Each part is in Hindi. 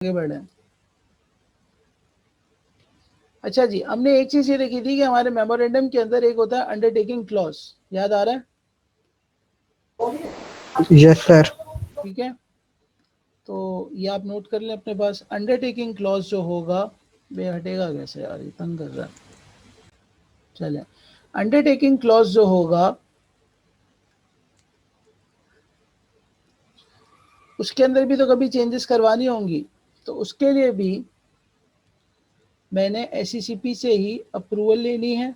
आगे बढ़े। अच्छा जी, हमने एक चीज ये देखी थी कि हमारे मेमोरेंडम के अंदर एक होता है अंडरटेकिंग क्लॉज, याद आ रहा है? Yes sir. ठीक है, तो ये आप नोट कर लें अपने पास। अंडरटेकिंग क्लॉज जो होगा, वे हटेगा कैसे यार, ये तंग कर रहा है। चले, अंडरटेकिंग क्लॉज जो होगा उसके अंदर भी तो कभी चेंजेस करवानी होंगी, तो उसके लिए भी मैंने एससीसीपी से ही अप्रूवल लेनी है।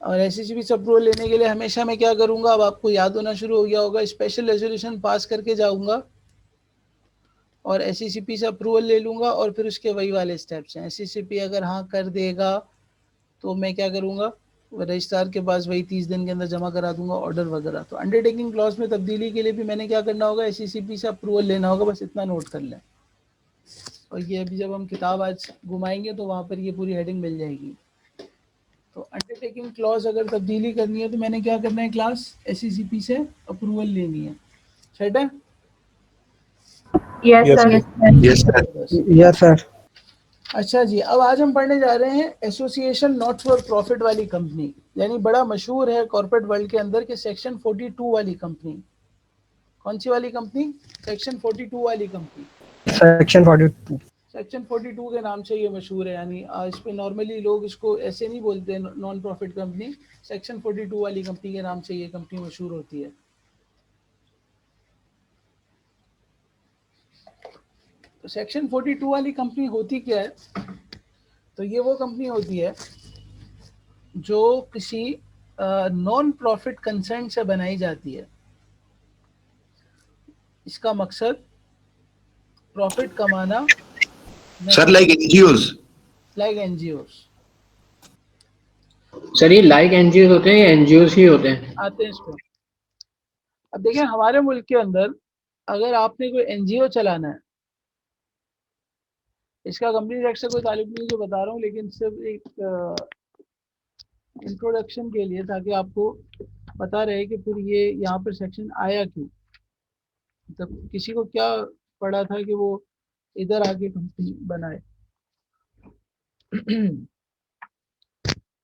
और एससीसीपी से अप्रूवल लेने के लिए हमेशा मैं क्या करूंगा, अब आपको याद होना शुरू हो गया होगा, स्पेशल रेजोल्यूशन पास करके जाऊंगा और एससीसीपी से अप्रूवल ले लूंगा, और फिर उसके वही वाले स्टेप्स हैं। एससीसीपी अगर हाँ कर देगा तो मैं क्या करूंगा, रजिस्ट्रार के पास वही 30 दिन के अंदर जमा करा दूंगा ऑर्डर वगैरह। तो अंडरटेकिंग क्लॉज में तब्दीली के लिए भी मैंने क्या करना होगा, एससीसीपी से अप्रूवल लेना होगा, बस इतना नोट कर लें। और ये अभी जब हम किताब आज घुमाएंगे तो वहाँ पर ये पूरी हेडिंग मिल जाएगी। तो अंडरटेकिंग क्लॉज अगर तब्दीली करनी है तो मैंने क्या करना है, क्लास एससीसीपी से अप्रूवल लेनी है। सेट है? Yes yes sir. Sir. Yes sir. अच्छा जी, अब आज हम पढ़ने जा रहे हैं एसोसिएशन नॉट फॉर प्रॉफिट वाली कंपनी, यानी बड़ा मशहूर है कॉर्पोरेट वर्ल्ड के अंदर के सेक्शन 42 वाली कंपनी। कौन सी वाली कंपनी? सेक्शन 42 वाली कंपनी। सेक्शन 42। सेक्शन 42 के नाम से ये मशहूर है, यानी इस पे नॉर्मली लोग इसको ऐसे नहीं बोलते नॉन प्रॉफिट कंपनी, सेक्शन 42 वाली कंपनी के नाम से ये कंपनी मशहूर होती है। तो सेक्शन 42 वाली कंपनी होती क्या है? तो ये वो कंपनी होती है जो किसी नॉन प्रॉफिट कंसर्न से बनाई जाती है। इसका मकसद प्रॉफिट कमाना सर नहीं। Like NGOs. Like NGOs sir ये लाइक एनजीओ होते हैं या एनजीओ ही होते हैं? आते हैं इस पर। अब देखिए, हमारे मुल्क के अंदर अगर आपने कोई एनजीओ चलाना है, इसका कंपनी एक्ट से कोई ताल्लुक नहीं जो बता रहा हूँ, लेकिन सिर्फ एक इंट्रोडक्शन के लिए, ताकि आपको पता रहे कि फिर ये यहाँ पर सेक्शन आया क्यों, मतलब किसी को क्या पड़ा था कि वो इधर आके कंपनी बनाए।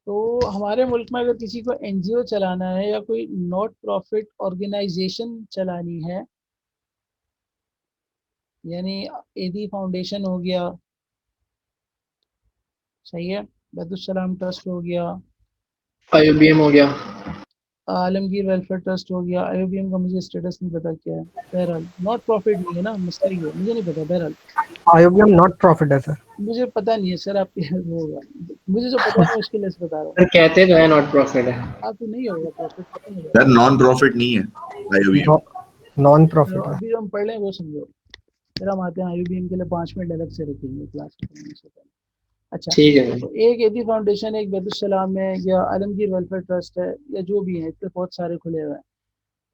तो हमारे मुल्क में अगर किसी को एनजीओ चलाना है या कोई नॉट प्रॉफिट ऑर्गेनाइजेशन चलानी है, यानी एदी फाउंडेशन हो गया, सही है, बैतुल ट्रस्ट हो गया, आईओबीएम हो गया। आलमगीर वेलफेयर ट्रस्ट हो गया। आईओबीएम का मुझे स्टेटस नहीं पता क्या है, बहरहाल नॉट प्रॉफिट नहीं है ना, मसला ही है, मुझे नहीं पता। बहरहाल आईओबीएम नॉट प्रॉफिट है सर। मुझे पता नहीं है सर, आपके वो होगा, मुझे जो पता है मैं उसके लिए बता रहा हूँ। सर कहते तो है नॉट प्रॉफिट है। आप तो नहीं होगा प्रॉफिट, पता नहीं सर होगा। नॉन प्रॉफिट नहीं है आईओबीएम। नॉन तो प्रॉफिट है। अभी जो हम पढ़ रहे हैं वो समझो, फिर हम आते हैं आईओबीएम के लिए 5 मिनट अलग से रखेंगे क्लास करने से पहले। अच्छा, ठीक है तो एक एदी फाउंडेशन, एक बैतुल है, या आलमगीर वेलफेयर ट्रस्ट है, या जो भी है, इतने बहुत सारे खुले हुए हैं।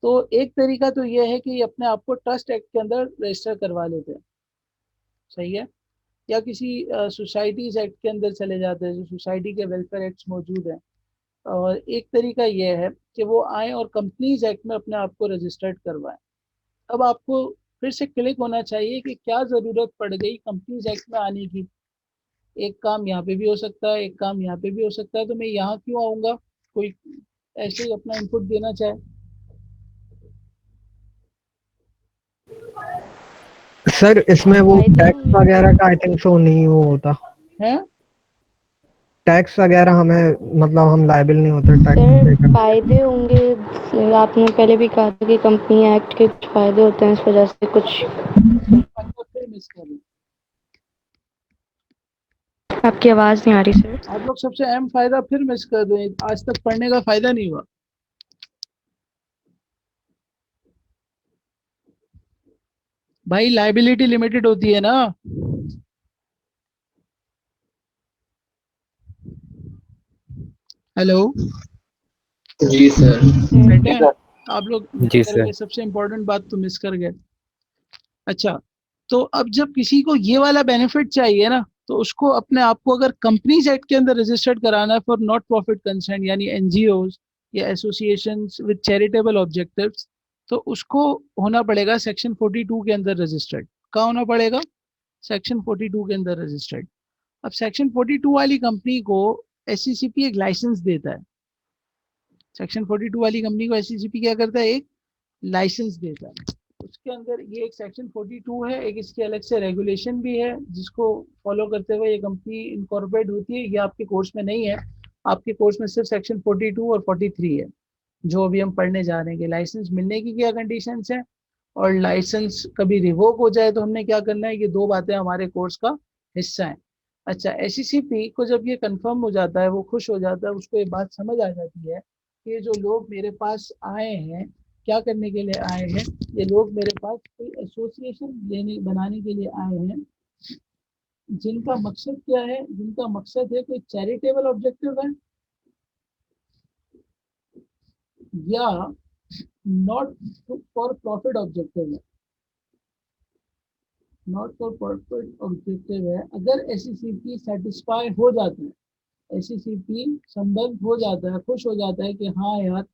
तो एक तरीका तो ये है कि ये अपने आप को ट्रस्ट एक्ट के अंदर रजिस्टर करवा लेते हैं, सही है, या किसी सोसाइटीज एक्ट के अंदर चले जाते हैं, जो सोसाइटी के वेलफेयर एक्ट्स मौजूद हैं। और एक तरीका ये है कि वो आए और कंपनीज एक्ट में अपने आप को रजिस्टर्ड करवाएं। अब आपको फिर से क्लिक होना चाहिए कि क्या ज़रूरत पड़ गई कंपनीज एक्ट में आने की। एक काम यहाँ पे भी हो सकता है, एक काम यहाँ पे भी हो सकता है, तो मैं यहाँ क्यों आऊँगा? कोई ऐसे ही अपना इनपुट देना चाहे। सर इसमें वो फायदे टैक्स होंगे वगैरह का आई थिंक सो नहीं वो होता। हैं? टैक्स वगैरह हमें मतलब हम लायबिल नहीं होते टैक्स सर, पे करने के। फायदे होंगे। आपने पहले भी कहा था कि कंपनी एक्ट के कुछ फायदे होते हैं, इस वजह से कुछ। फिर मिस कर रहे हैं। आपकी आवाज नहीं आ रही सर। आप लोग सबसे अहम फायदा फिर मिस कर रहे हैं, आज तक पढ़ने का फायदा नहीं हुआ। भाई लाइबिलिटी लिमिटेड होती है ना। हेलो, जी सर। सेट है? आप लोग मिस जी कर सर। गए, सबसे इंपॉर्टेंट बात तो मिस कर गए। अच्छा, तो अब जब किसी को ये वाला बेनिफिट चाहिए ना, तो उसको अपने आप को अगर कंपनीज एक्ट के अंदर रजिस्टर्ड कराना है फॉर नॉट प्रॉफिट कंसर्न, यानी एनजीओज या एसोसिएशंस विद चैरिटेबल ऑब्जेक्टिव्स, तो उसको होना पड़ेगा सेक्शन 42 के अंदर रजिस्टर्ड। कहाँ होना पड़ेगा? सेक्शन 42 के अंदर रजिस्टर्ड। अब सेक्शन 42 वाली कंपनी को एससीसीपी एक लाइसेंस देता है। सेक्शन 42 वाली कंपनी को एससीसीपी क्या करता है? एक लाइसेंस देता है। उसके अंदर ये एक सेक्शन 42 है, एक इसके अलग से रेगुलेशन भी है जिसको फॉलो करते हुए ये कंपनी इनकॉर्पोरेट होती है। ये आपके कोर्स में नहीं है, आपके कोर्स में सिर्फ सेक्शन 42 और 43 है जो अभी हम पढ़ने जा रहे हैं कि लाइसेंस मिलने की क्या कंडीशंस है और लाइसेंस कभी रिवोक हो जाए तो हमने क्या करना है। ये दो बातें हमारे कोर्स का हिस्सा है। अच्छा, एससीसीपी को जब ये कंफर्म हो जाता है, वो खुश हो जाता है, उसको ये बात समझ आ जाती है कि ये जो लोग मेरे पास आए हैं क्या करने के लिए आए हैं, ये लोग मेरे पास कोई एसोसिएशन लेने बनाने के लिए आए हैं जिनका मकसद क्या है, जिनका मकसद है कोई चैरिटेबल ऑब्जेक्टिव है या नॉट फॉर प्रॉफिट ऑब्जेक्टिव है। नॉट फॉर प्रॉफिट ऑब्जेक्टिव है। अगर एससीसीपी सेटिस्फाई हो जाता है, एससीसीपी संबद्ध हो जाता है, खुश हो जाता है कि हाँ यार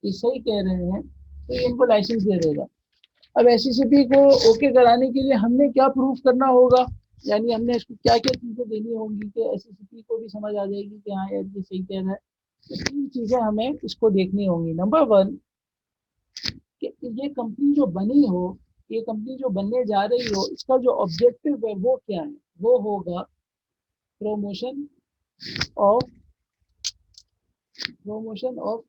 ये सही कह रहे हैं, तो ये इनको लाइसेंस दे देगा। अब एससीसीपी को ओके कराने के लिए हमने क्या प्रूफ करना होगा, यानी हमने इसको क्या क्या चीजें देनी होंगी कि एससीसीपी को भी समझ आ जाएगी कि हाँ यार ये सही कह रहा है। तो तीन चीजें हमें इसको देखनी होंगी। नंबर 1 कि ये कंपनी जो बनी हो, ये कंपनी जो बनने जा रही हो, इसका जो ऑब्जेक्टिव है वो क्या है। वो होगा प्रमोशन ऑफ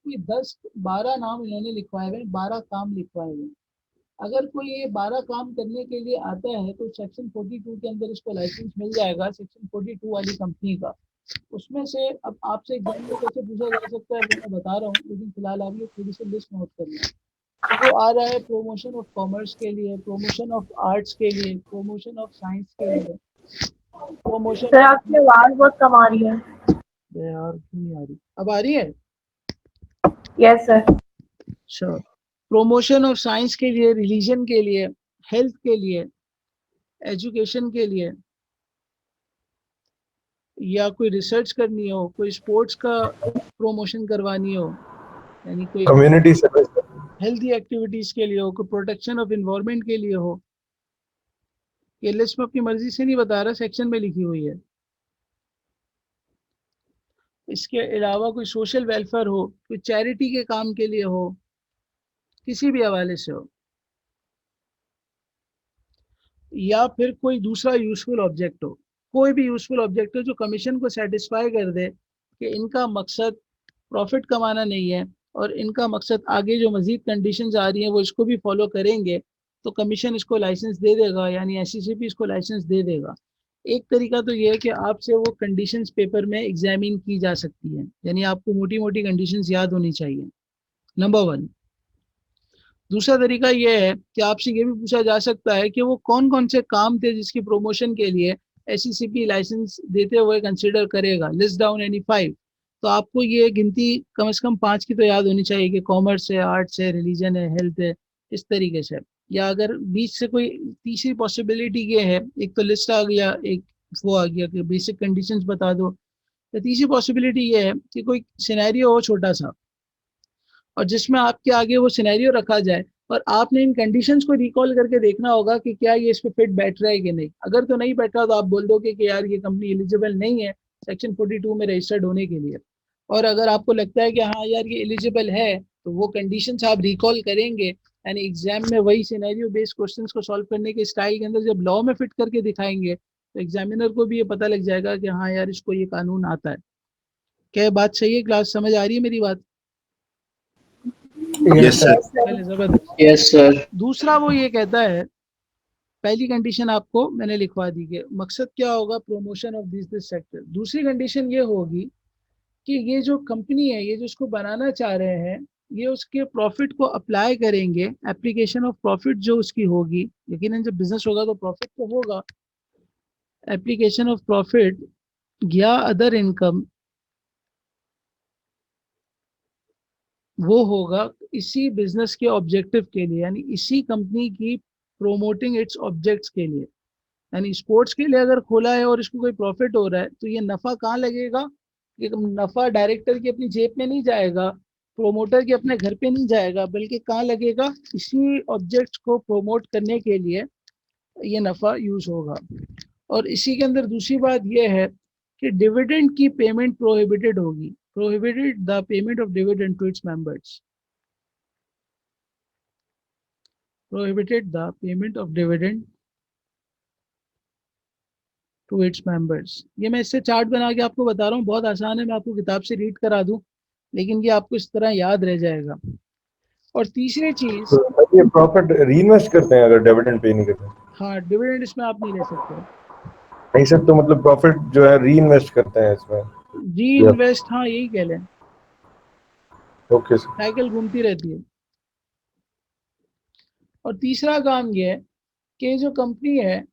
कोई 10-12 नाम इन्होंने लिखवाए हुए, 12 काम लिखवाए हुए। अगर कोई ये 12 काम करने के लिए आता है तो सेक्शन 42 के अंदर इसको लाइसेंस मिल जाएगा, सेक्शन 42 वाली कंपनी का। उसमें से अब आपसे एग्जाम में कैसे पूछा जा सकता है वो मैं बता रहा हूँ, लेकिन फिलहाल आप ये थोड़ी सी लिस्ट नोट कर लें। तो वो आ रहा है प्रमोशन ऑफ कॉमर्स के लिए, प्रमोशन ऑफ आर्ट्स के लिए, प्रमोशन ऑफ साइंस के लिए, प्रमोशन। सर आपकी आवाज बहुत कम आ रही है। यार क्यों नहीं आ रही? अब आ रही है? Yes sir. Sure. Promotion of science के लिए, रिलीजन के लिए, हेल्थ के लिए, एजुकेशन के लिए, या कोई रिसर्च करनी हो, कोई स्पोर्ट्स का प्रमोशन करवानी हो, यानी कोई कम्युनिटी सर्विस, हेल्थी एक्टिविटीज के लिए हो, कोई प्रोटेक्शन ऑफ एनवायरनमेंट के लिए हो। ये लिस्ट में अपनी मर्जी से नहीं बता रहा, सेक्शन में लिखी हुई है। इसके अलावा कोई सोशल वेलफेयर हो, कोई चैरिटी के काम के लिए हो, किसी भी हवाले से हो, या फिर कोई दूसरा यूजफुल ऑब्जेक्ट हो। कोई भी यूजफुल ऑब्जेक्ट हो जो कमीशन को सेटिस्फाई कर दे कि इनका मकसद प्रॉफिट कमाना नहीं है और इनका मकसद आगे जो मजीद कंडीशंस आ रही हैं वो इसको भी फॉलो करेंगे, तो कमीशन इसको लाइसेंस दे देगा, यानी एससीसीपी इसको लाइसेंस दे देगा। एक तरीका तो ये है कि आपसे वो कंडीशंस पेपर में एग्जामिन की जा सकती है, यानी आपको मोटी मोटी कंडीशंस याद होनी चाहिए, नंबर 1। दूसरा तरीका यह है कि आपसे ये भी पूछा जा सकता है कि वो कौन कौन से काम थे जिसकी प्रमोशन के लिए एससीसीपी लाइसेंस देते हुए कंसिडर करेगा। List down any 5। तो आपको ये गिनती कम से कम 5 की तो याद होनी चाहिए कि कॉमर्स है, आर्ट्स है, रिलीजन है, हेल्थ है, इस तरीके से। या अगर बीच से कोई तीसरी पॉसिबिलिटी ये है, एक तो लिस्ट आ गया, एक वो आ गया कि बेसिक कंडीशंस बता दो, तो तीसरी पॉसिबिलिटी ये है कि कोई सिनेरियो हो छोटा सा और जिसमें आपके आगे वो सिनेरियो रखा जाए और आपने इन कंडीशंस को रिकॉल करके देखना होगा कि क्या ये इस पे फिट बैठ रहा है कि नहीं। अगर तो नहीं बैठ रहा तो आप बोल दोगे कि यार ये कंपनी एलिजिबल नहीं है सेक्शन 42 में रजिस्टर्ड होने के लिए। और अगर आपको लगता है कि हाँ यार ये एलिजिबल है, तो वो कंडीशंस आप रिकॉल करेंगे, यानी एग्जाम में वही सिनेरियो बेस्ड क्वेश्चंस को सॉल्व करने के स्टाइल के अंदर जब लॉ में फिट करके दिखाएंगे तो एग्जामिनर को भी ये पता लग जाएगा कि हाँ यार इसको ये कानून आता है। क्या बात सही है? क्लास समझ आ रही है मेरी बात? Yes sir. जबरदस्त। Yes sir. दूसरा वो ये कहता है, पहली कंडीशन आपको मैंने लिखवा दी कि मकसद क्या होगा, प्रमोशन ऑफ दिस सेक्टर। दूसरी कंडीशन ये होगी कि ये जो कंपनी है, ये जो इसको बनाना चाह रहे हैं, ये उसके प्रॉफिट को अप्लाई करेंगे। एप्लीकेशन ऑफ प्रॉफिट जो उसकी होगी, यकीनन जब बिजनेस होगा तो प्रॉफिट तो होगा, एप्लीकेशन ऑफ प्रॉफिट या अदर इनकम वो होगा इसी बिजनेस के ऑब्जेक्टिव के लिए, यानी इसी कंपनी की प्रोमोटिंग इट्स ऑब्जेक्ट्स के लिए। यानी स्पोर्ट्स के लिए अगर खोला है और इसको कोई प्रॉफिट हो रहा है तो ये नफा कहाँ लगेगा? ये नफा डायरेक्टर की अपनी जेब में नहीं जाएगा, प्रोमोटर के अपने घर पे नहीं जाएगा, बल्कि कहाँ लगेगा? इसी ऑब्जेक्ट्स को प्रोमोट करने के लिए ये नफ़ा यूज़ होगा। और इसी के अंदर दूसरी बात यह है कि डिविडेंड की पेमेंट प्रोहिबिटेड होगी, prohibited the payment of dividend to its members, prohibited the payment of dividend to its members. ये मैं इससे चार्ट बना के आपको बता रहा हूँ, बहुत आसान है, मैं आपको किताब से रीड करा दूँ, लेकिन ये आपको इस तरह याद रह जाएगा। और तीसरी चीज, तो ये प्रॉफिट रीइन्वेस्ट करते हैं अगर डिविडेंड पे नहीं करते? हाँ डिविडेंड इसमें आप नहीं ले सकते। नहीं सर, तो मतलब प्रॉफिट जो है रीइन्वेस्ट करते हैं इसमें? री इन्वेस्ट, हाँ यही कह लें, ओके सर। साइकिल घूमती रहती है। और तीसरा काम ये है कि जो कंपनी है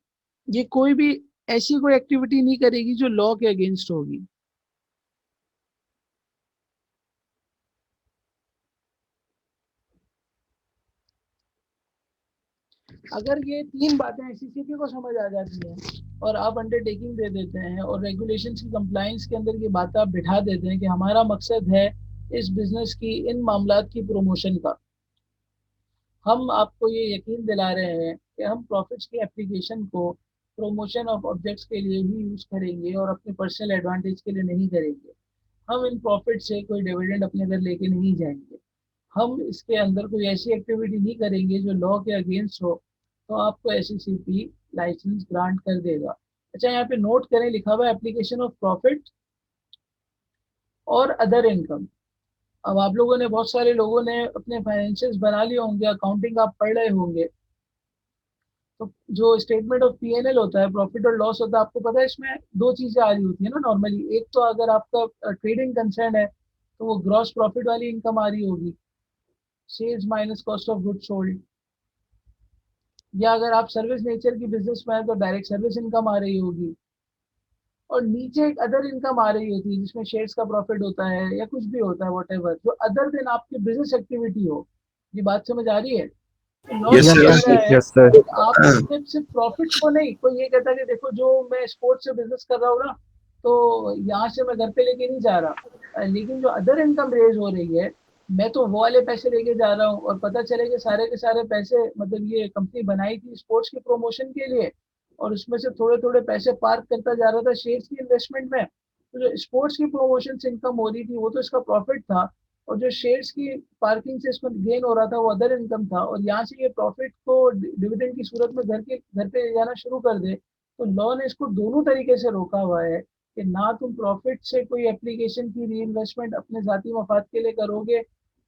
ये कोई भी ऐसी कोई एक्टिविटी नहीं करेगी जो लॉ के अगेंस्ट होगी। अगर ये तीन बातें एससीसीपी को समझ आ जाती हैं और आप अंडरटेकिंग दे देते हैं और रेगुलेशंस की कंप्लायंस के अंदर ये बात आप बिठा देते हैं कि हमारा मकसद है इस बिजनेस की, इन मामलात की प्रमोशन का, हम आपको ये यकीन दिला रहे हैं कि हम प्रॉफिट्स की एप्लीकेशन को प्रमोशन ऑफ ऑब्जेक्ट्स के लिए ही यूज करेंगे और अपने पर्सनल एडवांटेज के लिए नहीं करेंगे। हम इन प्रॉफिट से कोई डिविडेंड अपने घर लेके नहीं जाएंगे। हम इसके अंदर कोई ऐसी एक्टिविटी नहीं करेंगे जो लॉ के अगेंस्ट हो, तो आपको एससीसीपी लाइसेंस ग्रांट कर देगा। अच्छा, यहाँ पे नोट करें, लिखा हुआ है एप्लीकेशन ऑफ प्रॉफिट और अदर इनकम। अब आप लोगों ने, बहुत सारे लोगों ने अपने फाइनेंशियल्स बना लिए होंगे, अकाउंटिंग आप पढ़ रहे होंगे, तो जो स्टेटमेंट ऑफ पीएनएल होता है, प्रॉफिट और लॉस होता है, आपको पता है इसमें दो चीजें आ रही होती है ना नॉर्मली। एक तो अगर आपका ट्रेडिंग कंसर्न है तो वो ग्रॉस प्रॉफिट वाली इनकम आ रही होगी, sales minus cost of good sold, या अगर आप सर्विस नेचर की बिजनेस में है तो डायरेक्ट सर्विस इनकम आ रही होगी। और नीचे एक अदर इनकम आ रही होती है जिसमें शेयर्स का प्रॉफिट होता है या कुछ भी होता है, व्हाटएवर, जो अदर देन आपकी बिजनेस एक्टिविटी हो। ये बात समझ आ रही है? तो लॉ Yes, ये sir. कह रहा है यस सर। कि आप सिर्फ प्रॉफिट्स को नहीं, कोई ये कहता है कि देखो जो मैं स्पोर्ट्स से बिजनेस कर रहा हूँ ना, तो यहाँ से मैं घर पे लेके नहीं जा रहा, लेकिन जो अदर इनकम रेज हो रही है, मैं तो वो वाले पैसे लेके जा रहा हूँ, और पता चले कि सारे के सारे पैसे, मतलब ये कंपनी बनाई थी स्पोर्ट्स के प्रमोशन के लिए, और उसमें से थोड़े थोड़े पैसे पार्क करता जा रहा था शेयर्स की इन्वेस्टमेंट में। तो जो स्पोर्ट्स की प्रमोशन से इनकम हो रही थी वो तो इसका प्रॉफिट था, और जो शेयर्स की पार्किंग से इसमें गेन हो रहा था वो अदर इनकम था। और यहाँ से ये प्रॉफिट को डिविडेंड की सूरत में घर पे ले जाना शुरू कर दे, तो लॉ ने इसको दोनों तरीके से रोका हुआ है कि ना तुम प्रॉफिट से कोई एप्लीकेशन की री इन्वेस्टमेंट अपने जाती मफाद के लिए करोगे,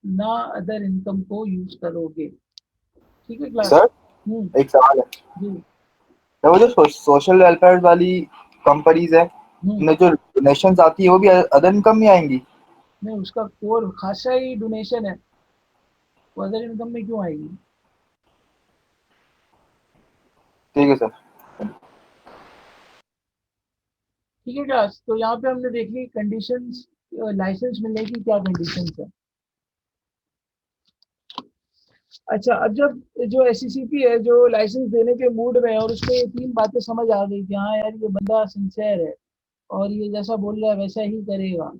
ना अदर इनकम को यूज करोगे। ठीक है क्लास? सर एक सवाल है जी। तो वो जो सोशल वेलफेयर वाली कंपनीज है उनमें जो डोनेशंस आती है वो भी अदर इनकम में आएंगी? नहीं, उसका कोर खासा ही डोनेशन है, वो अदर इनकम में क्यों आएगी? ठीक है सर। ठीक है क्लास? तो यहाँ पे हमने देख ली कंडीशंस, लाइसेंस मिलने की क्या कंडीशंस है। अच्छा, अब जब जो एससीसीपी है जो लाइसेंस देने के मूड में है और उसको ये तीन बातें समझ आ गई कि हाँ यार ये बंदा सिंसियर है और ये जैसा बोल रहा है वैसा ही करेगा,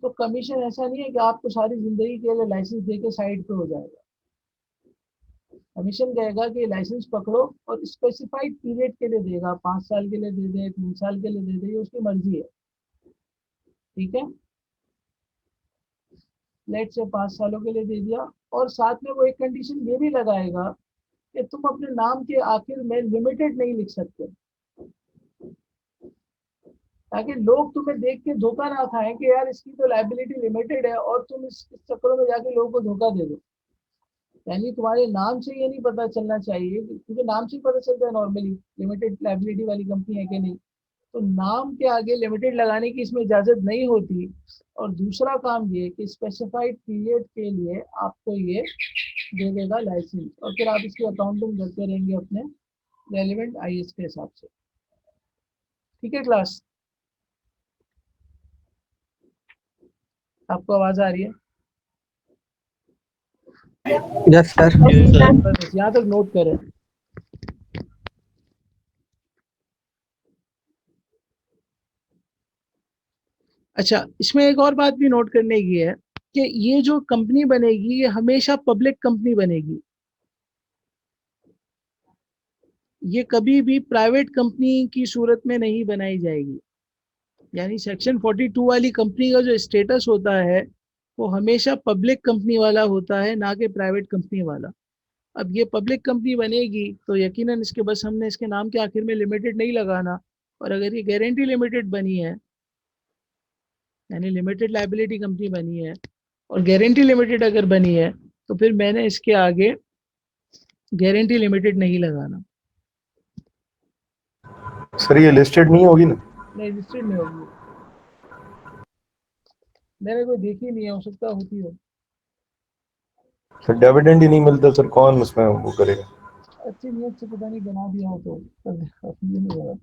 तो कमीशन ऐसा नहीं है कि आपको सारी जिंदगी के लिए लाइसेंस दे के साइड पे हो जाएगा। कमीशन कहेगा कि लाइसेंस पकड़ो और स्पेसिफाइड पीरियड के लिए देगा, 5 साल के लिए दे दे, 3 साल के लिए दे दे, ये उसकी मर्जी है। ठीक है, लेट से 5 सालों के लिए दे दिया, और साथ में वो एक कंडीशन ये भी लगाएगा कि तुम अपने नाम के आखिर में लिमिटेड नहीं लिख सकते, ताकि लोग तुम्हें देख के धोखा ना खाएं कि यार इसकी तो लायबिलिटी लिमिटेड है और तुम इस चक्करों में जाके लोगों को धोखा दे दो। यानी तुम्हारे नाम से ये नहीं पता चलना चाहिए, क्योंकि नाम से ही पता चलता है नॉर्मली लिमिटेड लायबिलिटी वाली कंपनी है कि नहीं, तो नाम के आगे लिमिटेड लगाने की इसमें इजाजत नहीं होती। और दूसरा काम ये कि स्पेसिफाइड पीरियड के लिए आपको ये दे देगा लाइसेंस, और फिर आप इसकी अकाउंटिंग करते रहेंगे अपने रेलिवेंट आईएएस के हिसाब से। ठीक है क्लास? आपको आवाज आ रही है? Yes sir. बस यहाँ तक नोट करें। अच्छा, इसमें एक और बात भी नोट करने की है कि ये जो कंपनी बनेगी ये हमेशा पब्लिक कंपनी बनेगी। ये कभी भी प्राइवेट कंपनी की सूरत में नहीं बनाई जाएगी। यानी सेक्शन 42 वाली कंपनी का जो स्टेटस होता है वो हमेशा पब्लिक कंपनी वाला होता है, ना कि प्राइवेट कंपनी वाला। अब ये पब्लिक कंपनी बनेगी तो यकीनन इसके बस हमने इसके नाम के आखिर में लिमिटेड नहीं लगाना, और अगर ये गारंटी लिमिटेड बनी है यानी लिमिटेड लायबिलिटी कंपनी बनी है और गारंटी लिमिटेड अगर बनी है तो फिर मैंने इसके आगे गारंटी लिमिटेड नहीं लगाना। सर ये लिस्टेड नहीं होगी ना? नहीं, लिस्टेड नहीं होगी, मैंने कोई देखी नहीं है, हो सकता होती हो। सर डिविडेंड ही नहीं मिलता सर, कौन उसमें वो करेगा? अच्छी नीयत से पता नहीं बना दिया हो तो मुझे नहीं लगा।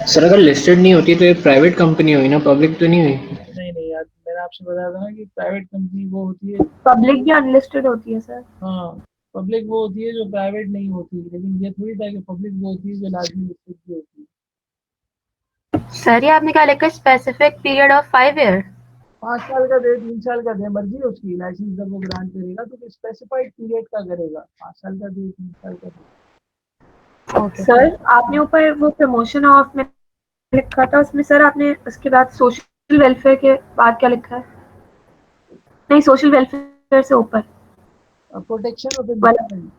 सर अगर लिस्टेड नहीं होती तो ये प्राइवेट कंपनी हुई ना, पब्लिक तो नहीं हुई। नहीं यार, मैंने आपसे बताया था ना कि प्राइवेट कंपनी वो होती है, पब्लिक भी अनलिस्टेड होती है सर। हाँ पब्लिक वो होती है जो प्राइवेट नहीं होती, लेकिन ये थोड़ी था कि पब्लिक वो होती है जो लाजमी लिस्टेड भी होती है। सर ये आपने क्या लिखा है, स्पेसिफिक पीरियड ऑफ 5 ईयर? 5 साल का दे, 3 साल का दे, मर्जी है उसकी। लाइसेंस जब वो ग्रांट करेगा तो स्पेसिफाइड पीरियड का करेगा, 5 साल का दे, 3 साल का दे। सर आपने ऊपर वो प्रमोशन ऑफ में लिखा था, उसमें सर आपने उसके बाद सोशल वेलफेयर के बाद क्या लिखा है? नहीं, सोशल वेलफेयर से ऊपर protection of environment.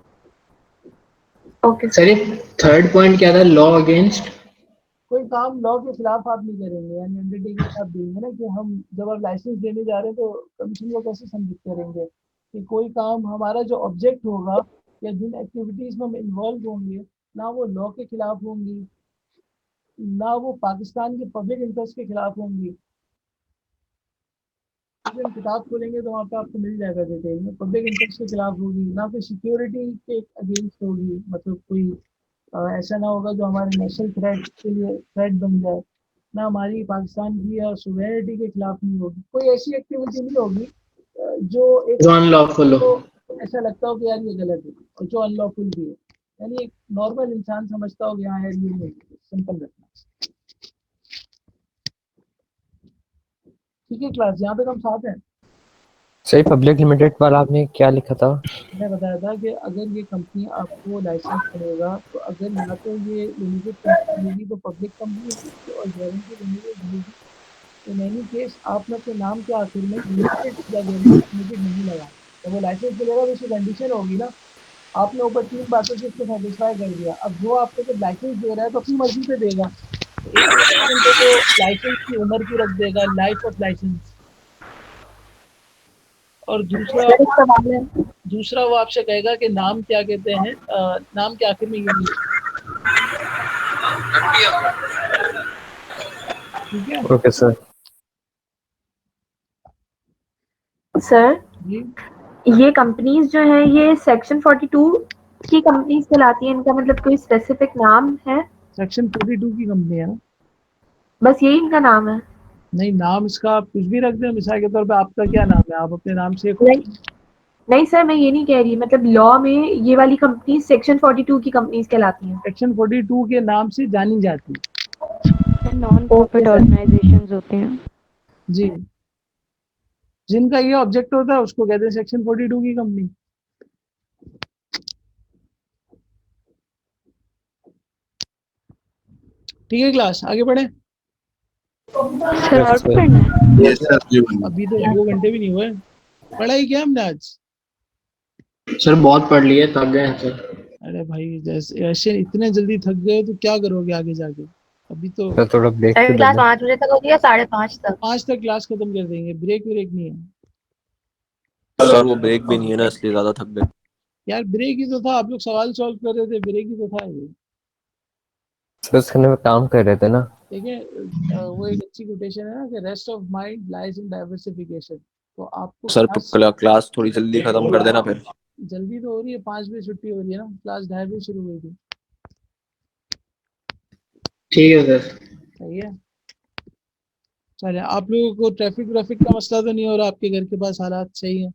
Okay sir ये थर्ड पॉइंट क्या था, लॉ अगेंस्ट? कोई काम लॉ के खिलाफ आप नहीं करेंगे, यानी अंडरटेकिंग आप देंगे ना कि हम जब आप लाइसेंस देने जा रहे हैं तो कमीशन को कैसे सबमिट करेंगे कि कोई काम हमारा जो ऑब्जेक्ट होगा या जिन एक्टिविटीज में हम इन्वॉल्व होंगे ना वो लॉ के खिलाफ होंगी ना वो पाकिस्तान के पब्लिक इंटरेस्ट के खिलाफ होंगी। जब हम किताब खोलेंगे तो वहाँ पे आपको मिल जाएगा डिटेल में, पब्लिक इंटरेस्ट के खिलाफ होगी ना कोई सिक्योरिटी के अगेंस्ट होगी, मतलब कोई ऐसा ना होगा जो हमारे नेशनल थ्रेट के लिए थ्रेट बन जाए, ना हमारी पाकिस्तान की या सुवेरिटी के खिलाफ नहीं होगी, कोई ऐसी एक्टिविटी नहीं होगी जो एक अनलॉफुल हो, तो ऐसा लगता हो कि यार ये गलत है, और जो अनलॉफुल भी है, यानी एक नॉर्मल इंसान समझता हो कि हाँ यार ये नहीं, सिंपल रखना। ठीक है क्लास, यहाँ तक हम साथ हैं। सही, पब्लिक लिमिटेड वाला आपने क्या लिखा था? मैंने बताया था कि अगर ये कंपनी आपको लाइसेंस करेगा तो अगर या तो ये लिमिटेड कंपनी होगी तो पब्लिक कंपनी होगी और गारंटी लिमिटेड होगी। इन एनी केस आपने अपने नाम के आखिर में लिमिटेड या गारंटी लिमिटेड नहीं लगा, तो वो लाइसेंस मिलेगा तो उसकी कंडीशन होगी ना, आपने ऊपर 3 बातों से उसको सेटिस्फाई कर दिया। अब जो आपको जब लाइसेंस दे रहा है तो अपनी मर्जी से देगा, तो लाइसेंस की उम्र की रख देगा, लाइफ ऑफ लाइसेंस। और दूसरा वो आपसे कहेगा कि नाम क्या कहते हैं, नाम के आखिर में यूनिट। ठीक है, ओके सर। सर ये कंपनीज जो है ये सेक्शन 42 की कंपनीज कहलाती है, इनका मतलब कोई स्पेसिफिक नाम है? सेक्शन 42 की कंपनी है ना, बस यही इनका नाम है? नहीं, नाम इसका आप कुछ भी रख दें, मिसाल के तौर पे आपका क्या नाम है, आप अपने नाम से नहीं सर, मैं ये नहीं कह रही, मतलब लॉ में ये वाली कंपनी सेक्शन 42 की कंपनीज कहलाती हैं। सेक्शन 42 के नाम से जानी जाती है, नॉन प्रॉफिट ऑर्गेनाइजेशंस होते हैं जी, जिनका ये ऑब्जेक्ट होता है उसको कहते हैं सेक्शन 42 की कंपनी। ठीक है क्लास, आगे बढ़े। सर और पढ़ना है? Yes sir. अभी तो 2 घंटे भी नहीं हुए, पढ़ाई क्या हमने आज? सर बहुत पढ़ लिए, थक गए हैं सर। अरे भाई जैसे ऐसे इतने जल्दी थक गए तो क्या करोगे आगे जाके? अभी तो सर थोड़ा ब्रेक सर क्लास 5 बजे तक होगी या 5:30 तक? 5 तक क्लास खत्म कर देंगे, ब्रेक नहीं है सर। वो ब्रेक भी नहीं है ना, इसलिए ज्यादा थक गए यार। ब्रेक ही तो था, आप लोग सवाल सॉल्व कर रहे थे, ब्रेक ही तो था ये। बस करने में काम कर रहे थे ना। ठीक है, वो एक अच्छी कोटेशन है ना कि rest of mind lies in diversification. तो आपको सर। क्लास थोड़ी जल्दी खत्म कर देना फिर। जल्दी तो हो रही है, 5 बजे छुट्टी हो रही है ना, क्लास 2:30 बजे शुरू हुई थी। ठीक है सर। सही है, चलिए। आप लोगों को ट्रैफिक का मसला तो नहीं हो रहा? आपके घर के पास हालात सही है?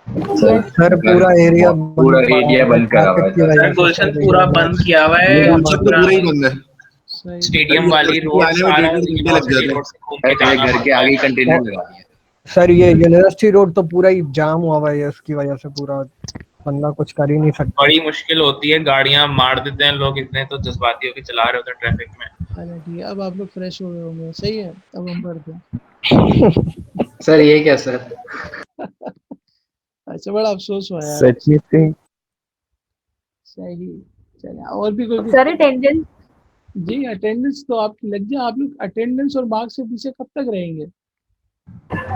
सर पूरा एरिया बंद करा हुआ है, गुलशन पूरा बंद किया हुआ है, पूरा ही बंद है। स्टेडियम वाली रोड लग जाते हैं। घर के आगे कंटेनर लगा दिया। सर ये यूनिवर्सिटी रोड तो पूरा ही जाम हुआ हुआ है, इसकी वजह से पूरा बंदा कुछ कर ही नहीं सकता। बड़ी मुश्किल होती है, गाड़ियां मार देते हैं लोग, इतने तो जज्बाती होकर चला रहे होते हैं ट्रैफिक में। चलो ठीक है, अब आप लोग फ्रेश हो गए होंगे, सही है, अब हम पढ़ते हैं। सर ये क्या सर? अच्छा, बड़ा अफसोस हुआ यार। सच्ची थी। सही, चलिए और भी कोई सर अटेंडेंस? जी अटेंडेंस तो आपकी लग जाए, आप लोग अटेंडेंस और मार्क्स के पीछे कब तक रहेंगे?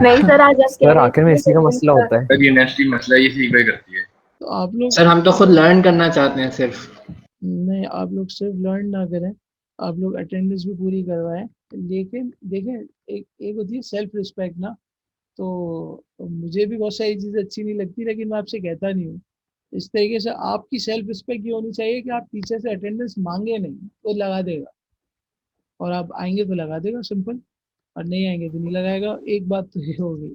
नहीं सर, आज आप कह सर रहे आखिर में इसी का मसला होता है। सर यूनिवर्सिटी मसला ये फीडबैक करती है। तो आप लोग सर हम तो खुद लर्न करना चाहते हैं सिर्फ। नहीं, आप लोग सिर्फ लर्न ना करें, आप लोग अटेंडेंस भी पूरी करवाएं, लेकिन देखें एक होती है सेल्फ रिस्पेक्ट ना, तो मुझे भी बहुत सारी चीज़ें अच्छी नहीं लगती, लेकिन मैं आपसे कहता नहीं हूँ। इस तरीके से आपकी सेल्फ रिस्पेक्ट ये होनी चाहिए कि आप टीचर से अटेंडेंस मांगे नहीं तो लगा देगा, और आप आएंगे तो लगा देगा, सिंपल, और नहीं आएंगे तो नहीं लगाएगा। एक बात तो ये हो गई।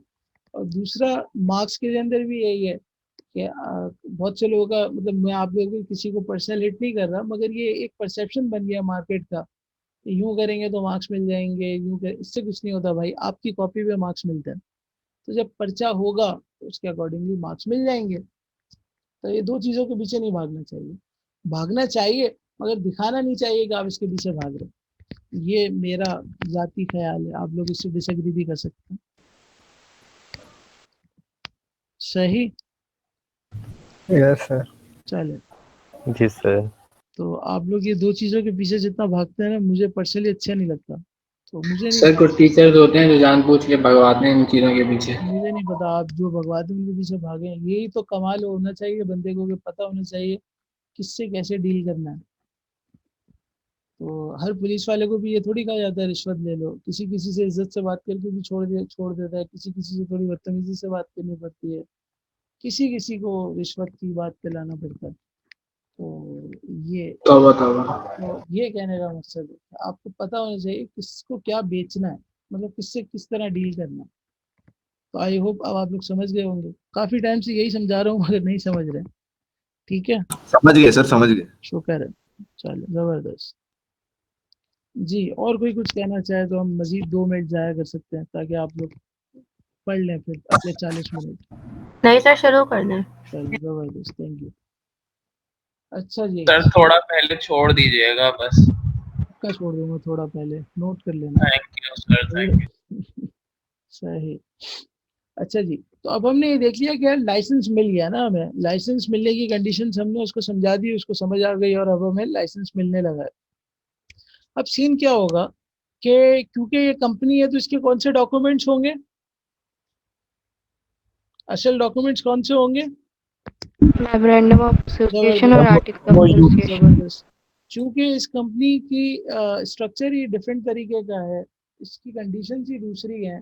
और दूसरा, मार्क्स के अंदर भी यही है कि बहुत से लोगों का, मतलब मैं आप लोगों को किसी को पर्सनल हिट नहीं कर रहा, मगर ये एक परसेप्शन बन गया मार्केट का, यूं करेंगे तो मार्क्स मिल जाएंगे, इससे कुछ नहीं होता भाई, आपकी कॉपी पे मार्क्स मिलते हैं, तो जब पर्चा होगा तो उसके अकॉर्डिंगली मार्क्स मिल जाएंगे। तो ये दो चीज़ों के पीछे नहीं भागना चाहिए, भागना चाहिए मगर दिखाना नहीं चाहिए कि आप इसके पीछे भाग रहे हैं। ये मेरा जाती ख्याल है, आप लोग इससे डिसएग्री भी कर सकते हैं। सही, यस सर। चले, जी सर। तो आप लोग ये दो चीज़ों के पीछे जितना भागते हैं ना, मुझे पर्सनली अच्छा नहीं लगता। तो मुझे नहीं सर कुछ टीचर्स होते हैं जो जानबूझ के भगवाते हैं इन चीजों के पीछे। मुझे नहीं पता, आप जो भगवान उनके पीछे भागे हैं, यही तो कमाल होना चाहिए बंदे को, कि पता होना चाहिए किससे कैसे डील करना है। तो हर पुलिस वाले को भी ये थोड़ी कहा जाता है रिश्वत ले लो, किसी किसी से इज्जत से बात करके भी छोड़ देता है, किसी किसी से थोड़ी बदतमीजी से बात करनी पड़ती है, किसी किसी को रिश्वत की बात पे लाना पड़ता है। तो ये कहने का मकसद है, आपको पता होना चाहिए किसको क्या बेचना है, मतलब किससे किस तरह डील करना है। तो आई होप अब आप लोग समझ गए होंगे, काफी टाइम से यही समझा रहा हूँ मगर नहीं समझ रहे। ठीक है, समझ गए सर, समझ गए। शुक्र है, चलो जबरदस्त जी। और कोई कुछ कहना चाहे तो हम मजीद 2 मिनट जाया कर सकते हैं, ताकि आप लोग पढ़ लें फिर अगले 40 मिनट। नहीं सर, शुरू कर दें। चलो जबरदस्त, थैंक यू। अच्छा जी, सर थोड़ा पहले छोड़ दीजिएगा बस। क्या छोड़ दूंगा, थोड़ा पहले नोट कर लेना। Thank you sir, thank you. सही। अच्छा जी, तो अब हमने ये देख लिया कि यार लाइसेंस मिल गया ना, हमें लाइसेंस मिलने की कंडीशंस हमने उसको समझा दी, उसको समझ आ गई, और अब हमें लाइसेंस मिलने लगा है। अब सीन क्या होगा कि क्योंकि ये कंपनी है तो इसके कौन से डॉक्यूमेंट्स होंगे, असल डॉक्यूमेंट्स कौन से होंगे? मेमोरेंडम ऑफ एसोसिएशन और आर्टिकल ऑफ एसोसिएशन। जबरदस्त। चूंकि इस कंपनी की स्ट्रक्चर ही डिफरेंट तरीके का है, इसकी कंडीशंस ही दूसरी हैं,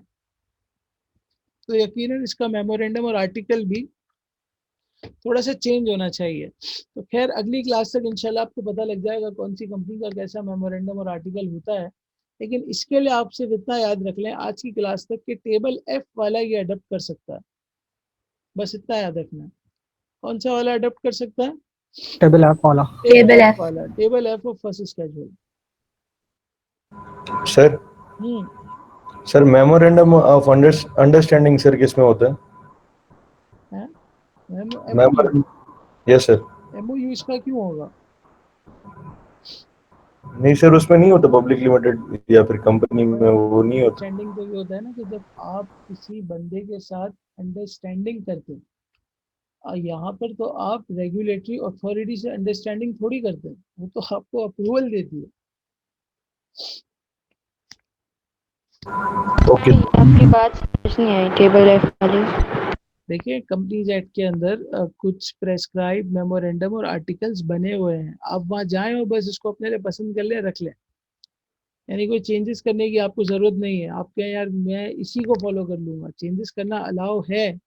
तो यकीनन इसका मेमोरेंडम और आर्टिकल भी थोड़ा सा चेंज होना चाहिए। तो खैर अगली क्लास तक इंशाल्लाह आपको पता लग जाएगा कौन सी कंपनी का कैसा मेमोरेंडम और आर्टिकल होता है। लेकिन इसके लिए आप सिर्फ इतना याद रख लें आज की क्लास तक कि टेबल एफ वाला ये अडॉप्ट कर सकता है, बस इतना याद रखना है। कौन सा वाला अडॉप्ट कर सकता है? टेबल एफ वाला। Table F of first schedule. Sir sir memorandum of understanding sir किसमें होता है? Yes sir. एमओयू इसका क्यों होगा? नहीं सर, उसमें नहीं होता पब्लिक लिमिटेड या फिर कंपनी में वो नहीं होता। अंडरस्टैंडिंग तो ये होता है ना कि जब आप किसी बंदे के साथ अंडरस्टैंडिंग करते हैं, यहाँ पर तो आप रेगुलेटरी अथॉरिटी से अंडरस्टैंडिंग थोड़ी करते हैं, वो तो आपको अप्रूवल देती है। ओके, आपकी बात समझ नहीं आई टेबल एफ वाली। देखिए कंपनीज एक्ट के अंदर कुछ प्रेस्क्राइब मेमोरेंडम और आर्टिकल्स बने हुए हैं, आप वहाँ जाएं और बस इसको अपने लिए पसंद कर लें, रख लें, यानी कोई चेंजेस करने की आपको ज़रूरत नहीं है। आप कहें यार मैं इसी को फॉलो कर लूँगा, चेंजेस करना अलाउ है।